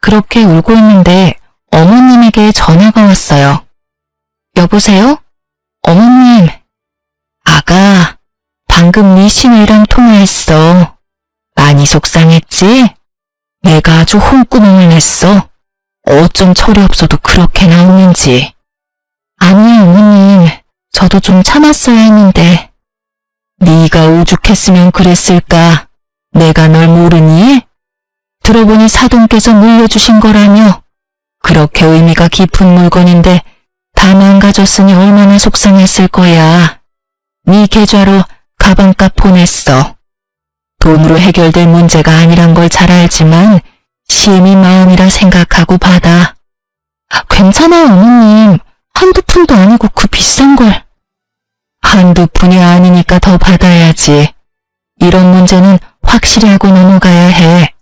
그렇게 울고 있는데 어머님에게 전화가 왔어요. 여보세요? 어머님. 아가, 방금 네 시누이랑 통화했어. 많이 속상했지? 내가 아주 혼구멍을 냈어. 어쩜 철이 없어도 그렇게 나오는지. 아니에요, 어머님. 저도 좀 참았어야 했는데. 네가 오죽했으면 그랬을까? 내가 널 모르니? 들어보니 사돈께서 물려주신 거라며. 그렇게 의미가 깊은 물건인데 다 망가졌으니 얼마나 속상했을 거야. 네 계좌로 가방값 보냈어. 돈으로 해결될 문제가 아니란 걸 잘 알지만 시엠이 마음이라 생각하고 받아. 괜찮아요, 어머님. 한두 푼도 아니고 그 비싼 걸. 한두 푼이 아니니까 더 받아야지. 이런 문제는 확실히 하고 넘어가야 해.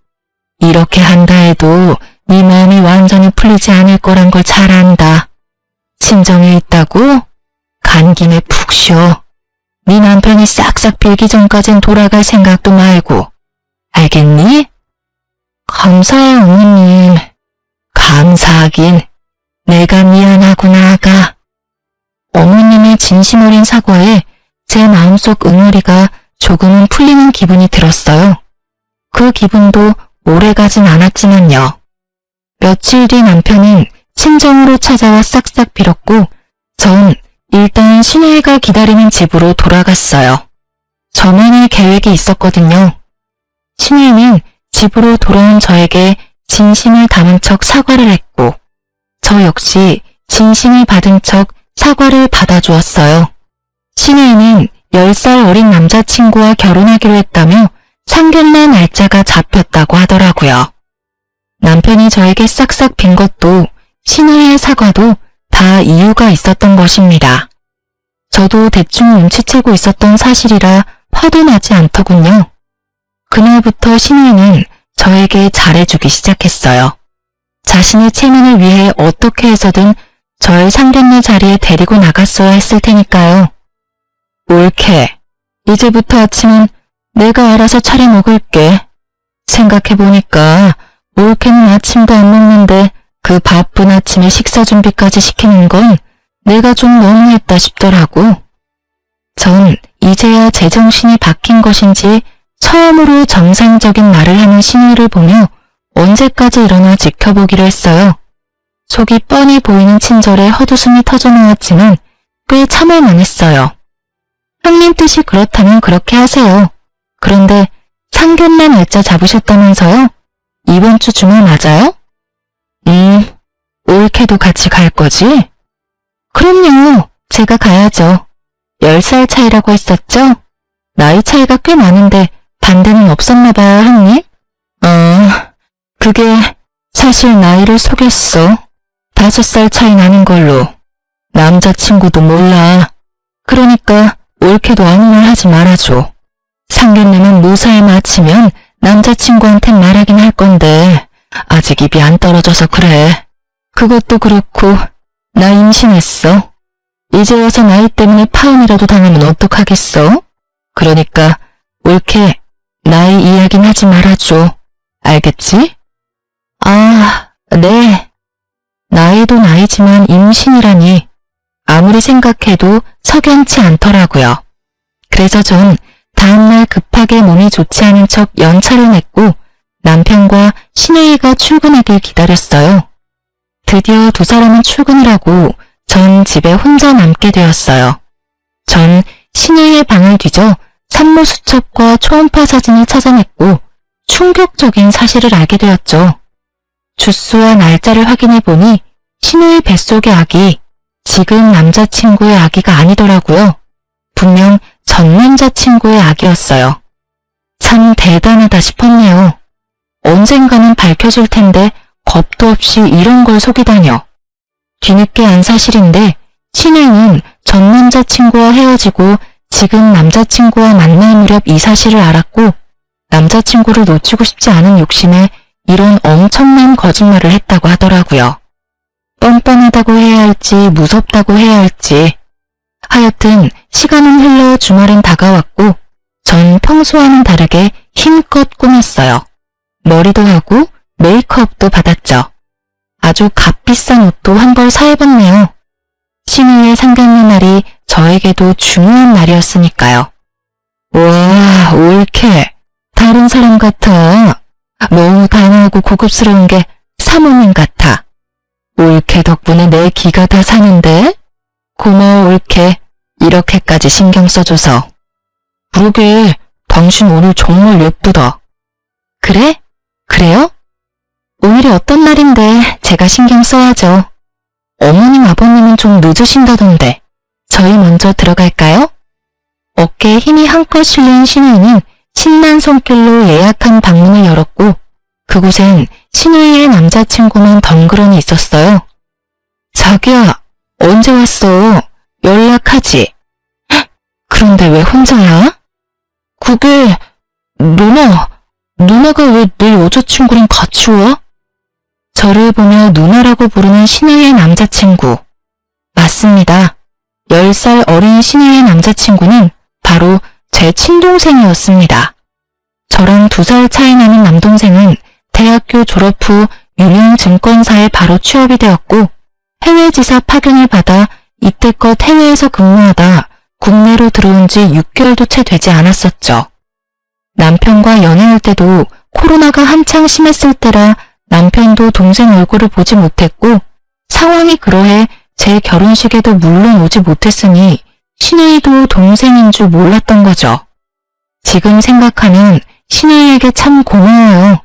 이렇게 한다 해도 네 마음이 완전히 풀리지 않을 거란 걸 잘 안다. 친정에 있다고? 간 김에 푹 쉬어. 네 남편이 싹싹 빌기 전까진 돌아갈 생각도 말고. 알겠니? 감사해요, 어머님. 감사하긴. 내가 미안하구나, 아가. 어머님의 진심 어린 사과에 제 마음속 응어리가 조금은 풀리는 기분이 들었어요. 그 기분도 오래가진 않았지만요. 며칠 뒤 남편은 친정으로 찾아와 싹싹 빌었고 전 일단 신우이가 기다리는 집으로 돌아갔어요. 저만의 계획이 있었거든요. 신우이는 집으로 돌아온 저에게 진심을 담은 척 사과를 했고 저 역시 진심을 받은 척 사과를 받아주었어요. 신우이는 10살 어린 남자친구와 결혼하기로 했다며 상견례 날짜가 잡혔다고 하더라고요. 남편이 저에게 싹싹 빈 것도 신우이의 사과도 다 이유가 있었던 것입니다. 저도 대충 눈치채고 있었던 사실이라 화도 나지 않더군요. 그날부터 신우이는 저에게 잘해주기 시작했어요. 자신의 체면을 위해 어떻게 해서든 절 상견례 자리에 데리고 나갔어야 했을 테니까요. 옳게. 이제부터 아침은 내가 알아서 차려 먹을게. 생각해보니까 옳게는 아침도 안 먹는데 그 바쁜 아침에 식사 준비까지 시키는 건 내가 좀 너무했다 싶더라고. 전 이제야 제정신이 바뀐 것인지 처음으로 정상적인 말을 하는 신우이를 보며 언제까지 일어나 지켜보기로 했어요. 속이 뻔히 보이는 친절에 헛웃음이 터져나왔지만 꽤 참을만 했어요. 형님 뜻이 그렇다면 그렇게 하세요. 그런데 상견례 날짜 잡으셨다면서요? 이번 주 주말 맞아요? 옳게도 같이 갈 거지? 그럼요. 제가 가야죠. 10살 차이라고 했었죠? 나이 차이가 꽤 많은데 반대는 없었나 봐요, 형님? 그게 사실 나이를 속였어. 5살 차이 나는 걸로. 남자친구도 몰라. 그러니까 옳게도 아무 말 하지 말아줘. 상견례는 무사히 마치면 남자친구한텐 말하긴 할 건데 아직 입이 안 떨어져서 그래. 그것도 그렇고 나 임신했어. 이제 와서 나이 때문에 파혼이라도 당하면 어떡하겠어? 그러니까 옳게 나이 이야기는 하지 말아줘. 알겠지? 아, 네. 나이도 나이지만 임신이라니 아무리 생각해도 석연치 않더라고요. 그래서 전 다음날 급하게 몸이 좋지 않은 척 연차를 냈고 남편과 신우이가 출근하길 기다렸어요. 드디어 두 사람은 출근을 하고 전 집에 혼자 남게 되었어요. 전 신우이의 방을 뒤져 산모 수첩과 초음파 사진을 찾아냈고 충격적인 사실을 알게 되었죠. 주수와 날짜를 확인해 보니 신우이 뱃속의 아기, 지금 남자친구의 아기가 아니더라고요. 분명 전 남자친구의 아기였어요. 참 대단하다 싶었네요. 언젠가는 밝혀질 텐데 겁도 없이 이런 걸 속이다녀. 뒤늦게 안 사실인데 신우이는 전 남자친구와 헤어지고 지금 남자친구와 만날 무렵 이 사실을 알았고 남자친구를 놓치고 싶지 않은 욕심에 이런 엄청난 거짓말을 했다고 하더라고요. 뻔뻔하다고 해야 할지 무섭다고 해야 할지 하여튼 시간은 흘러 주말은 다가왔고 전 평소와는 다르게 힘껏 꾸몄어요. 머리도 하고 메이크업도 받았죠. 아주 값비싼 옷도 한 벌 사입었네요. 신우이의 상견례 날이 저에게도 중요한 날이었으니까요. 와, 옳게. 다른 사람 같아. 너무 단아하고 고급스러운 게 사모님 같아. 올케 덕분에 내 기가 다 사는데? 고마워, 올케. 이렇게까지 신경 써줘서. 그러게, 당신 오늘 정말 예쁘다. 그래? 그래요? 오늘이 어떤 날인데 제가 신경 써야죠. 어머님, 아버님은 좀 늦으신다던데. 저희 먼저 들어갈까요? 어깨에 힘이 한껏 실린 신우이는 신난 손길로 예약한 방문을 열었고 그곳엔 신우이의 남자친구만 덩그러니 있었어요. 자기야, 언제 왔어? 연락하지? 헉, 그런데 왜 혼자야? 그게 누나가 왜 내 여자친구랑 같이 와? 저를 보며 누나라고 부르는 신우이의 남자친구. 맞습니다. 10살 어린 신우이의 남자친구는 바로 제 친동생이었습니다. 저랑 2살 차이 나는 남동생은 대학교 졸업 후 유명 증권사에 바로 취업이 되었고 해외 지사 파견을 받아 이때껏 해외에서 근무하다 국내로 들어온 지 6개월도 채 되지 않았었죠. 남편과 연애할 때도 코로나가 한창 심했을 때라 남편도 동생 얼굴을 보지 못했고 상황이 그러해 제 결혼식에도 물론 오지 못했으니 신우이도 동생인 줄 몰랐던 거죠. 지금 생각하면 신우이에게 참 고마워요.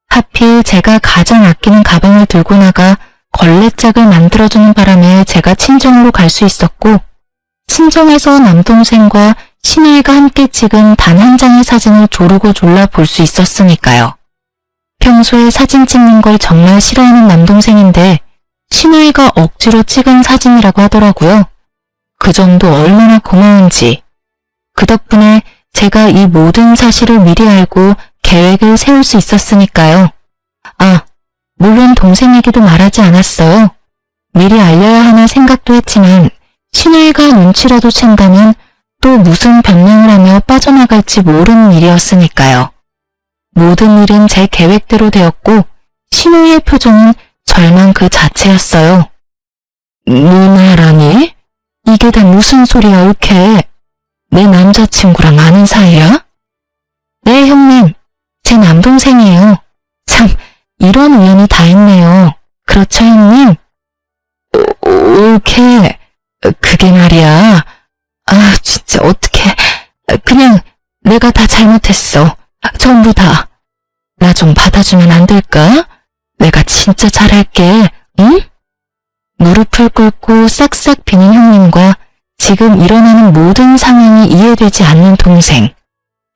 하필 제가 가장 아끼는 가방을 들고 나가 걸레짝을 만들어주는 바람에 제가 친정으로 갈 수 있었고 친정에서 남동생과 신우이가 함께 찍은 단 한 장의 사진을 조르고 졸라 볼 수 있었으니까요. 평소에 사진 찍는 걸 정말 싫어하는 남동생인데 신우이가 억지로 찍은 사진이라고 하더라고요. 그 정도 얼마나 고마운지. 그 덕분에 제가 이 모든 사실을 미리 알고 계획을 세울 수 있었으니까요. 아, 물론 동생 얘기도 말하지 않았어요. 미리 알려야 하나 생각도 했지만 신우이가 눈치라도 챈다면 또 무슨 변명을 하며 빠져나갈지 모르는 일이었으니까요. 모든 일은 제 계획대로 되었고 신우이의 표정은 절망 그 자체였어요. 누나라니? 이게 다 무슨 소리야, 올케? 내 남자친구랑 아는 사이야? 네, 형님. 제 남동생이에요. 참, 이런 우연이 다 있네요. 그렇죠, 형님? 올케, 그게 말이야. 아, 진짜 어떡해. 그냥 내가 다 잘못했어. 전부 다. 나 좀 받아주면 안 될까? 내가 진짜 잘할게, 응? 무릎을 꿇고 싹싹 비는 형님과 지금 일어나는 모든 상황이 이해되지 않는 동생.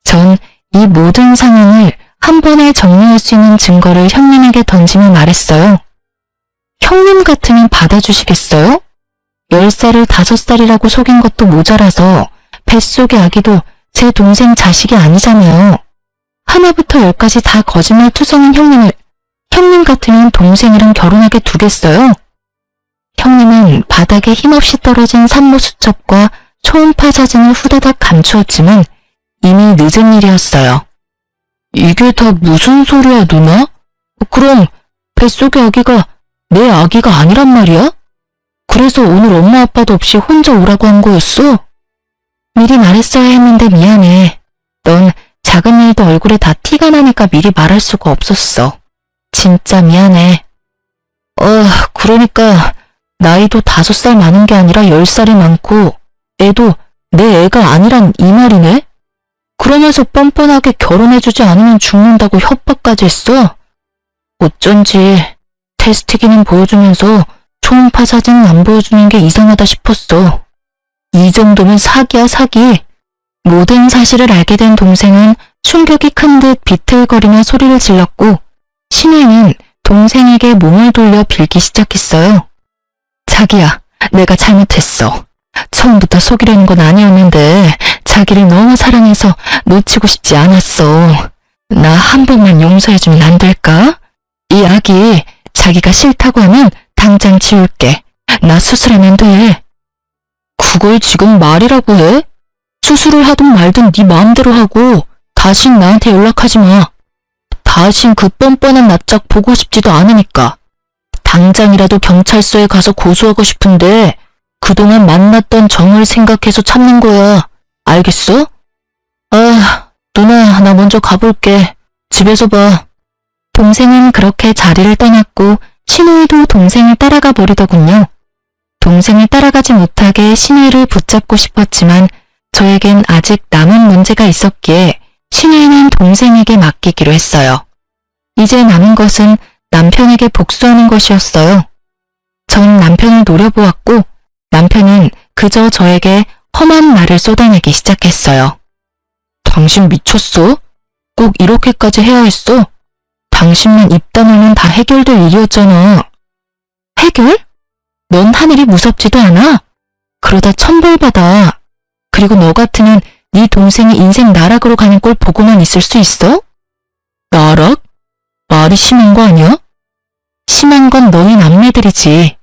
전 이 모든 상황을 한 번에 정리할 수 있는 증거를 형님에게 던지며 말했어요. 형님 같으면 받아주시겠어요? 10살을 5살이라고 속인 것도 모자라서 뱃속의 아기도 제 동생 자식이 아니잖아요. 하나부터 10까지 다 거짓말 투성인 형님을 형님 같으면 동생이랑 결혼하게 두겠어요? 형님은 바닥에 힘없이 떨어진 산모 수첩과 초음파 사진을 후다닥 감추었지만 이미 늦은 일이었어요. 이게 다 무슨 소리야, 누나? 그럼 뱃속의 아기가 내 아기가 아니란 말이야? 그래서 오늘 엄마 아빠도 없이 혼자 오라고 한 거였어? 미리 말했어야 했는데 미안해. 넌 작은 일도 얼굴에 다 티가 나니까 미리 말할 수가 없었어. 진짜 미안해. 그러니까 나이도 5살 많은 게 아니라 10살이 많고 애도 내 애가 아니란 이 말이네? 그러면서 뻔뻔하게 결혼해주지 않으면 죽는다고 협박까지 했어? 어쩐지 테스트 기능 보여주면서 초음파 사진은 안 보여주는 게 이상하다 싶었어. 이 정도면 사기야, 사기. 모든 사실을 알게 된 동생은 충격이 큰 듯 비틀거리며 소리를 질렀고 신우이는 동생에게 몸을 돌려 빌기 시작했어요. 자기야, 내가 잘못했어. 처음부터 속이려는 건 아니었는데 자기를 너무 사랑해서 놓치고 싶지 않았어. 나 한 번만 용서해주면 안 될까? 이 아기 자기가 싫다고 하면 당장 지울게. 나 수술하면 돼. 그걸 지금 말이라고 해? 수술을 하든 말든 네 마음대로 하고 다신 나한테 연락하지 마. 다신 그 뻔뻔한 낯짝 보고 싶지도 않으니까. 당장이라도 경찰서에 가서 고소하고 싶은데 그동안 만났던 정을 생각해서 참는 거야. 알겠어? 아, 누나, 나 먼저 가볼게. 집에서 봐. 동생은 그렇게 자리를 떠났고 신우이도 동생을 따라가 버리더군요. 동생을 따라가지 못하게 신우이를 붙잡고 싶었지만 저에겐 아직 남은 문제가 있었기에 신우이는 동생에게 맡기기로 했어요. 이제 남은 것은 남편에게 복수하는 것이었어요. 전 남편을 노려보았고 남편은 그저 저에게 험한 말을 쏟아내기 시작했어요. 당신 미쳤어? 꼭 이렇게까지 해야 했어? 당신만 입 다물면 다 해결될 일이었잖아. 해결? 넌 하늘이 무섭지도 않아? 그러다 천벌받아. 그리고 너 같으면 네 동생이 인생 나락으로 가는 꼴 보고만 있을 수 있어? 나락? 말이 심한 거 아니야? 심한 건 너희 남매들이지.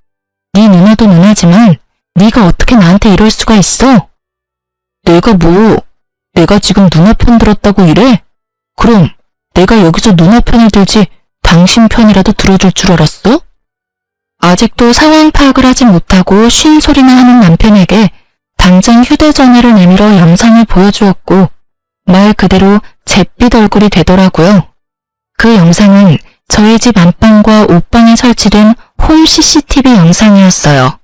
네 누나도 누나지만 네가 어떻게 나한테 이럴 수가 있어? 내가 뭐, 내가 지금 누나 편 들었다고 이래? 그럼 내가 여기서 누나 편을 들지 당신 편이라도 들어줄 줄 알았어? 아직도 상황 파악을 하지 못하고 쉰 소리나 하는 남편에게 당장 휴대전화를 내밀어 영상을 보여주었고 말 그대로 잿빛 얼굴이 되더라고요. 그 영상은 저희 집 안방과 옷방에 설치된 홈 CCTV 영상이었어요.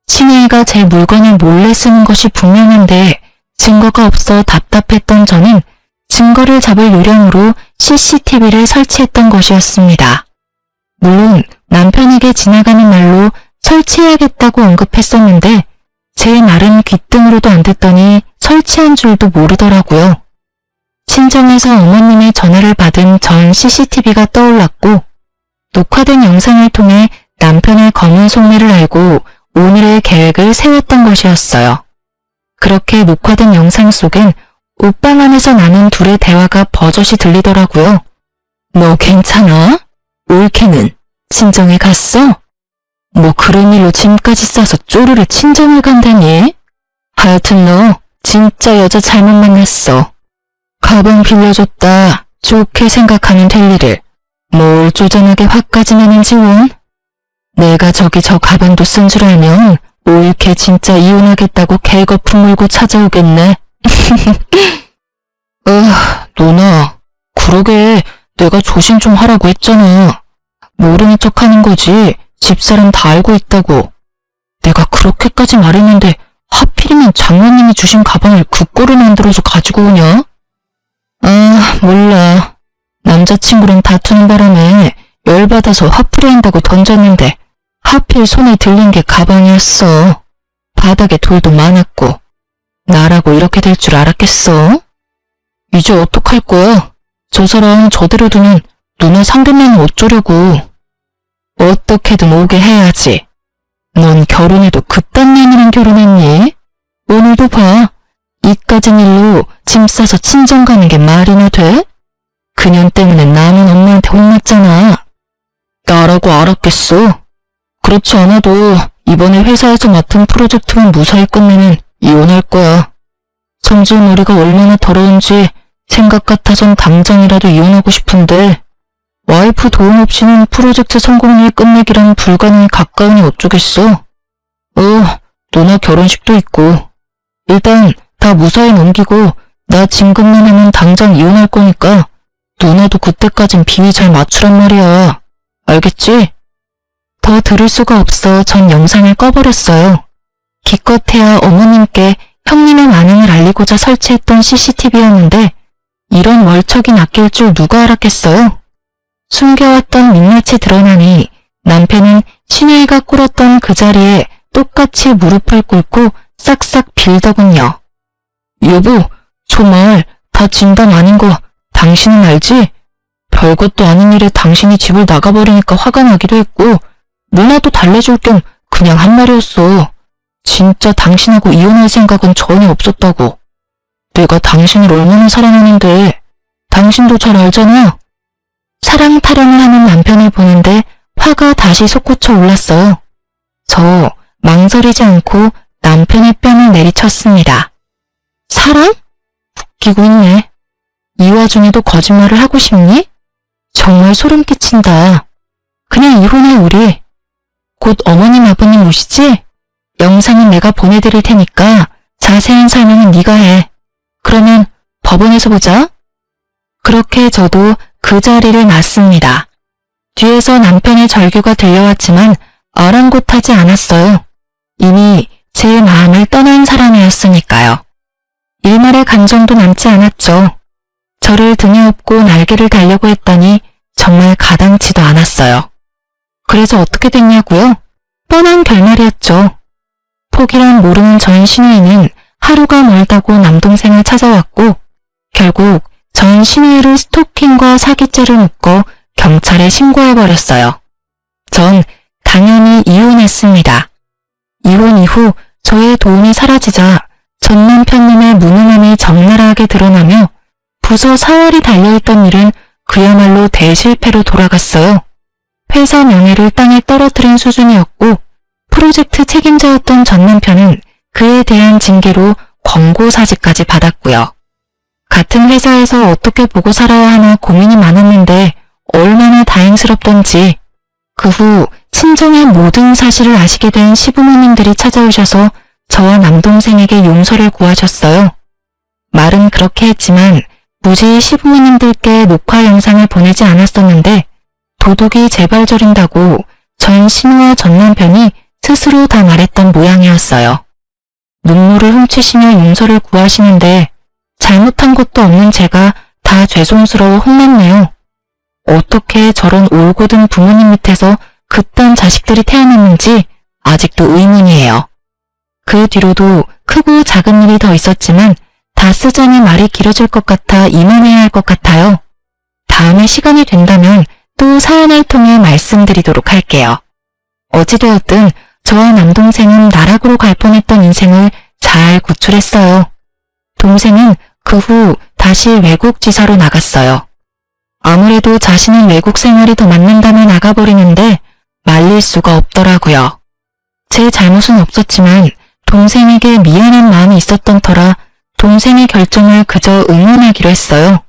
신혜이가 제 물건을 몰래 쓰는 것이 분명한데 증거가 없어 답답했던 저는 증거를 잡을 요령으로 CCTV를 설치했던 것이었습니다. 물론 남편에게 지나가는 말로 설치해야겠다고 언급했었는데 제 말은 귓등으로도 안 듣더니 설치한 줄도 모르더라고요. 친정에서 어머님의 전화를 받은 전 CCTV가 떠올랐고 녹화된 영상을 통해 남편의 검은 속내를 알고 오늘의 계획을 세웠던 것이었어요. 그렇게 녹화된 영상 속엔 옷방 안에서 나눈 둘의 대화가 버젓이 들리더라고요. 너 괜찮아? 올케는 친정에 갔어? 뭐 그런 일로 짐까지 싸서 쪼르르 친정을 간다니? 하여튼 너 진짜 여자 잘못 만났어. 가방 빌려줬다. 좋게 생각하면 될 일을 뭘 쪼잔하게 화까지 내는지 원? 내가 저기 저 가방도 쓴 줄 알면 올케 진짜 이혼하겠다고 개거품 물고 찾아오겠네. 누나, 그러게 내가 조심 좀 하라고 했잖아. 모르는 척하는 거지. 집사람 다 알고 있다고. 내가 그렇게까지 말했는데 하필이면 장모님이 주신 가방을 그 꼴을 만들어서 가지고 오냐? 몰라. 남자친구랑 다투는 바람에 열받아서 화풀이 한다고 던졌는데 하필 손에 들린 게 가방이었어. 바닥에 돌도 많았고. 나라고 이렇게 될 줄 알았겠어? 이제 어떡할 거야? 저 사람 저대로 두면 누나 상견례는 어쩌려고. 어떻게든 오게 해야지. 넌 결혼해도 그딴 년이랑 결혼했니? 오늘도 봐. 이까진 일로 짐 싸서 친정 가는 게 말이나 돼? 그년 때문에 나는 엄마한테 혼났잖아. 나라고 알았겠어. 그렇지 않아도 이번에 회사에서 맡은 프로젝트만 무사히 끝내면 이혼할 거야. 성질머리가 얼마나 더러운지 생각 같아선 당장이라도 이혼하고 싶은데 와이프 도움 없이는 프로젝트 성공률 끝내기란 불가능에 가까우니 어쩌겠어. 누나 결혼식도 있고. 일단 다 무사히 넘기고 나 진급만 하면 당장 이혼할 거니까 누나도 그때까진 비위 잘 맞추란 말이야. 알겠지? 더 들을 수가 없어 전 영상을 꺼버렸어요. 기껏해야 어머님께 형님의 만행을 알리고자 설치했던 CCTV였는데 이런 월척이 낚일 줄 누가 알았겠어요? 숨겨왔던 민낯이 드러나니 남편은 신혜이가 꿇었던 그 자리에 똑같이 무릎을 꿇고 싹싹 빌더군요. 여보, 저 말 다 진담 아닌 거 당신은 알지? 별것도 아닌 일에 당신이 집을 나가버리니까 화가 나기도 했고 누나도 달래줄 겸 그냥 한 말이었어. 진짜 당신하고 이혼할 생각은 전혀 없었다고. 내가 당신을 얼마나 사랑하는데 당신도 잘 알잖아. 사랑 타령을 하는 남편을 보는데 화가 다시 솟구쳐 올랐어요. 저 망설이지 않고 남편의 뺨을 내리쳤습니다. 사랑? 웃기고 있네. 이 와중에도 거짓말을 하고 싶니? 정말 소름 끼친다. 그냥 이혼해 우리. 곧 어머님 아버님 오시지? 영상은 내가 보내드릴 테니까 자세한 설명은 네가 해. 그러면 법원에서 보자. 그렇게 저도 그 자리를 났습니다. 뒤에서 남편의 절규가 들려왔지만 아랑곳하지 않았어요. 이미 제 마음을 떠난 사람이었으니까요. 일말의 감정도 남지 않았죠. 저를 등에 업고 날개를 달려고 했더니 정말 가당치도 않았어요. 그래서 어떻게 됐냐고요? 뻔한 결말이었죠. 포기란 모르는 전 신우이는 하루가 멀다고 남동생을 찾아왔고 결국 전 신우이를 스토킹과 사기죄를 묶어 경찰에 신고해버렸어요. 전 당연히 이혼했습니다. 이혼 이후 저의 도움이 사라지자 전 남편님의 무능함이 적나라하게 드러나며 부서 사활이 달려있던 일은 그야말로 대실패로 돌아갔어요. 회사 명예를 땅에 떨어뜨린 수준이었고 프로젝트 책임자였던 전 남편은 그에 대한 징계로 권고사직까지 받았고요. 같은 회사에서 어떻게 보고 살아야 하나 고민이 많았는데 얼마나 다행스럽던지 그 후 친정의 모든 사실을 아시게 된 시부모님들이 찾아오셔서 저와 남동생에게 용서를 구하셨어요. 말은 그렇게 했지만 무지 시부모님들께 녹화 영상을 보내지 않았었는데 도둑이 재발 저린다고 전 신우와 전 남편이 스스로 다 말했던 모양이었어요. 눈물을 훔치시며 용서를 구하시는데 잘못한 것도 없는 제가 다 죄송스러워 혼났네요. 어떻게 저런 올곧은 부모님 밑에서 그딴 자식들이 태어났는지 아직도 의문이에요. 그 뒤로도 크고 작은 일이 더 있었지만 다 쓰자니 말이 길어질 것 같아 이만해야 할 것 같아요. 다음에 시간이 된다면 또 사연을 통해 말씀드리도록 할게요. 어찌되었든 저와 남동생은 나락으로 갈 뻔했던 인생을 잘 구출했어요. 동생은 그 후 다시 외국 지사로 나갔어요. 아무래도 자신은 외국 생활이 더 맞는다며 나가버리는데 말릴 수가 없더라고요. 제 잘못은 없었지만 동생에게 미안한 마음이 있었던 터라 동생의 결정을 그저 응원하기로 했어요.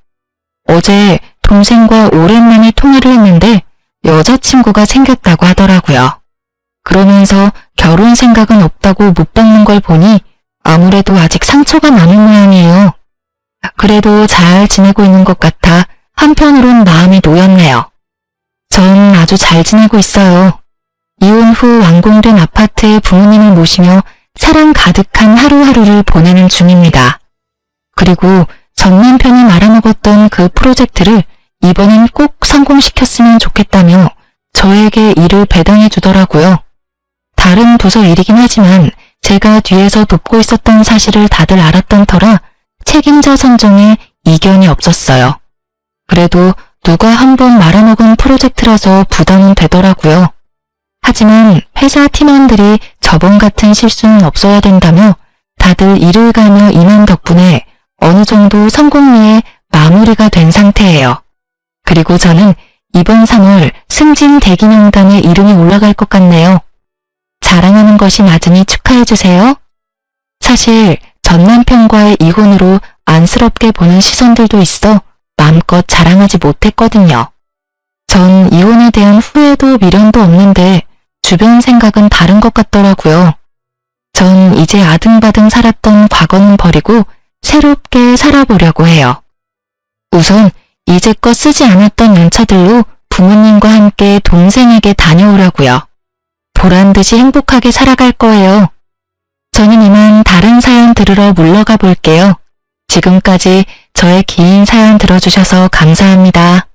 어제 동생과 오랜만에 통화를 했는데 여자친구가 생겼다고 하더라고요. 그러면서 결혼 생각은 없다고 못 박는 걸 보니 아무래도 아직 상처가 남은 모양이에요. 그래도 잘 지내고 있는 것 같아 한편으론 마음이 놓였네요. 전 아주 잘 지내고 있어요. 이혼 후 완공된 아파트에 부모님을 모시며 사랑 가득한 하루하루를 보내는 중입니다. 그리고 전 남편이 말아먹었던 그 프로젝트를 이번엔 꼭 성공시켰으면 좋겠다며 저에게 일을 배당해 주더라고요. 다른 부서 일이긴 하지만 제가 뒤에서 돕고 있었던 사실을 다들 알았던 터라 책임자 선정에 이견이 없었어요. 그래도 누가 한번 말아먹은 프로젝트라서 부담은 되더라고요. 하지만 회사 팀원들이 저번 같은 실수는 없어야 된다며 다들 이를 갈며 임한 덕분에 어느 정도 성공리에 마무리가 된 상태예요. 그리고 저는 이번 3월 승진 대기명단에 이름이 올라갈 것 같네요. 자랑하는 것이 맞으니 축하해주세요. 사실 전 남편과의 이혼으로 안쓰럽게 보는 시선들도 있어 마음껏 자랑하지 못했거든요. 전 이혼에 대한 후회도 미련도 없는데 주변 생각은 다른 것 같더라고요. 전 이제 아등바등 살았던 과거는 버리고 새롭게 살아보려고 해요. 우선 이제껏 쓰지 않았던 연차들로 부모님과 함께 동생에게 다녀오려고요. 보란듯이 행복하게 살아갈 거예요. 저는 이만 다른 사연 들으러 물러가 볼게요. 지금까지 저의 긴 사연 들어주셔서 감사합니다.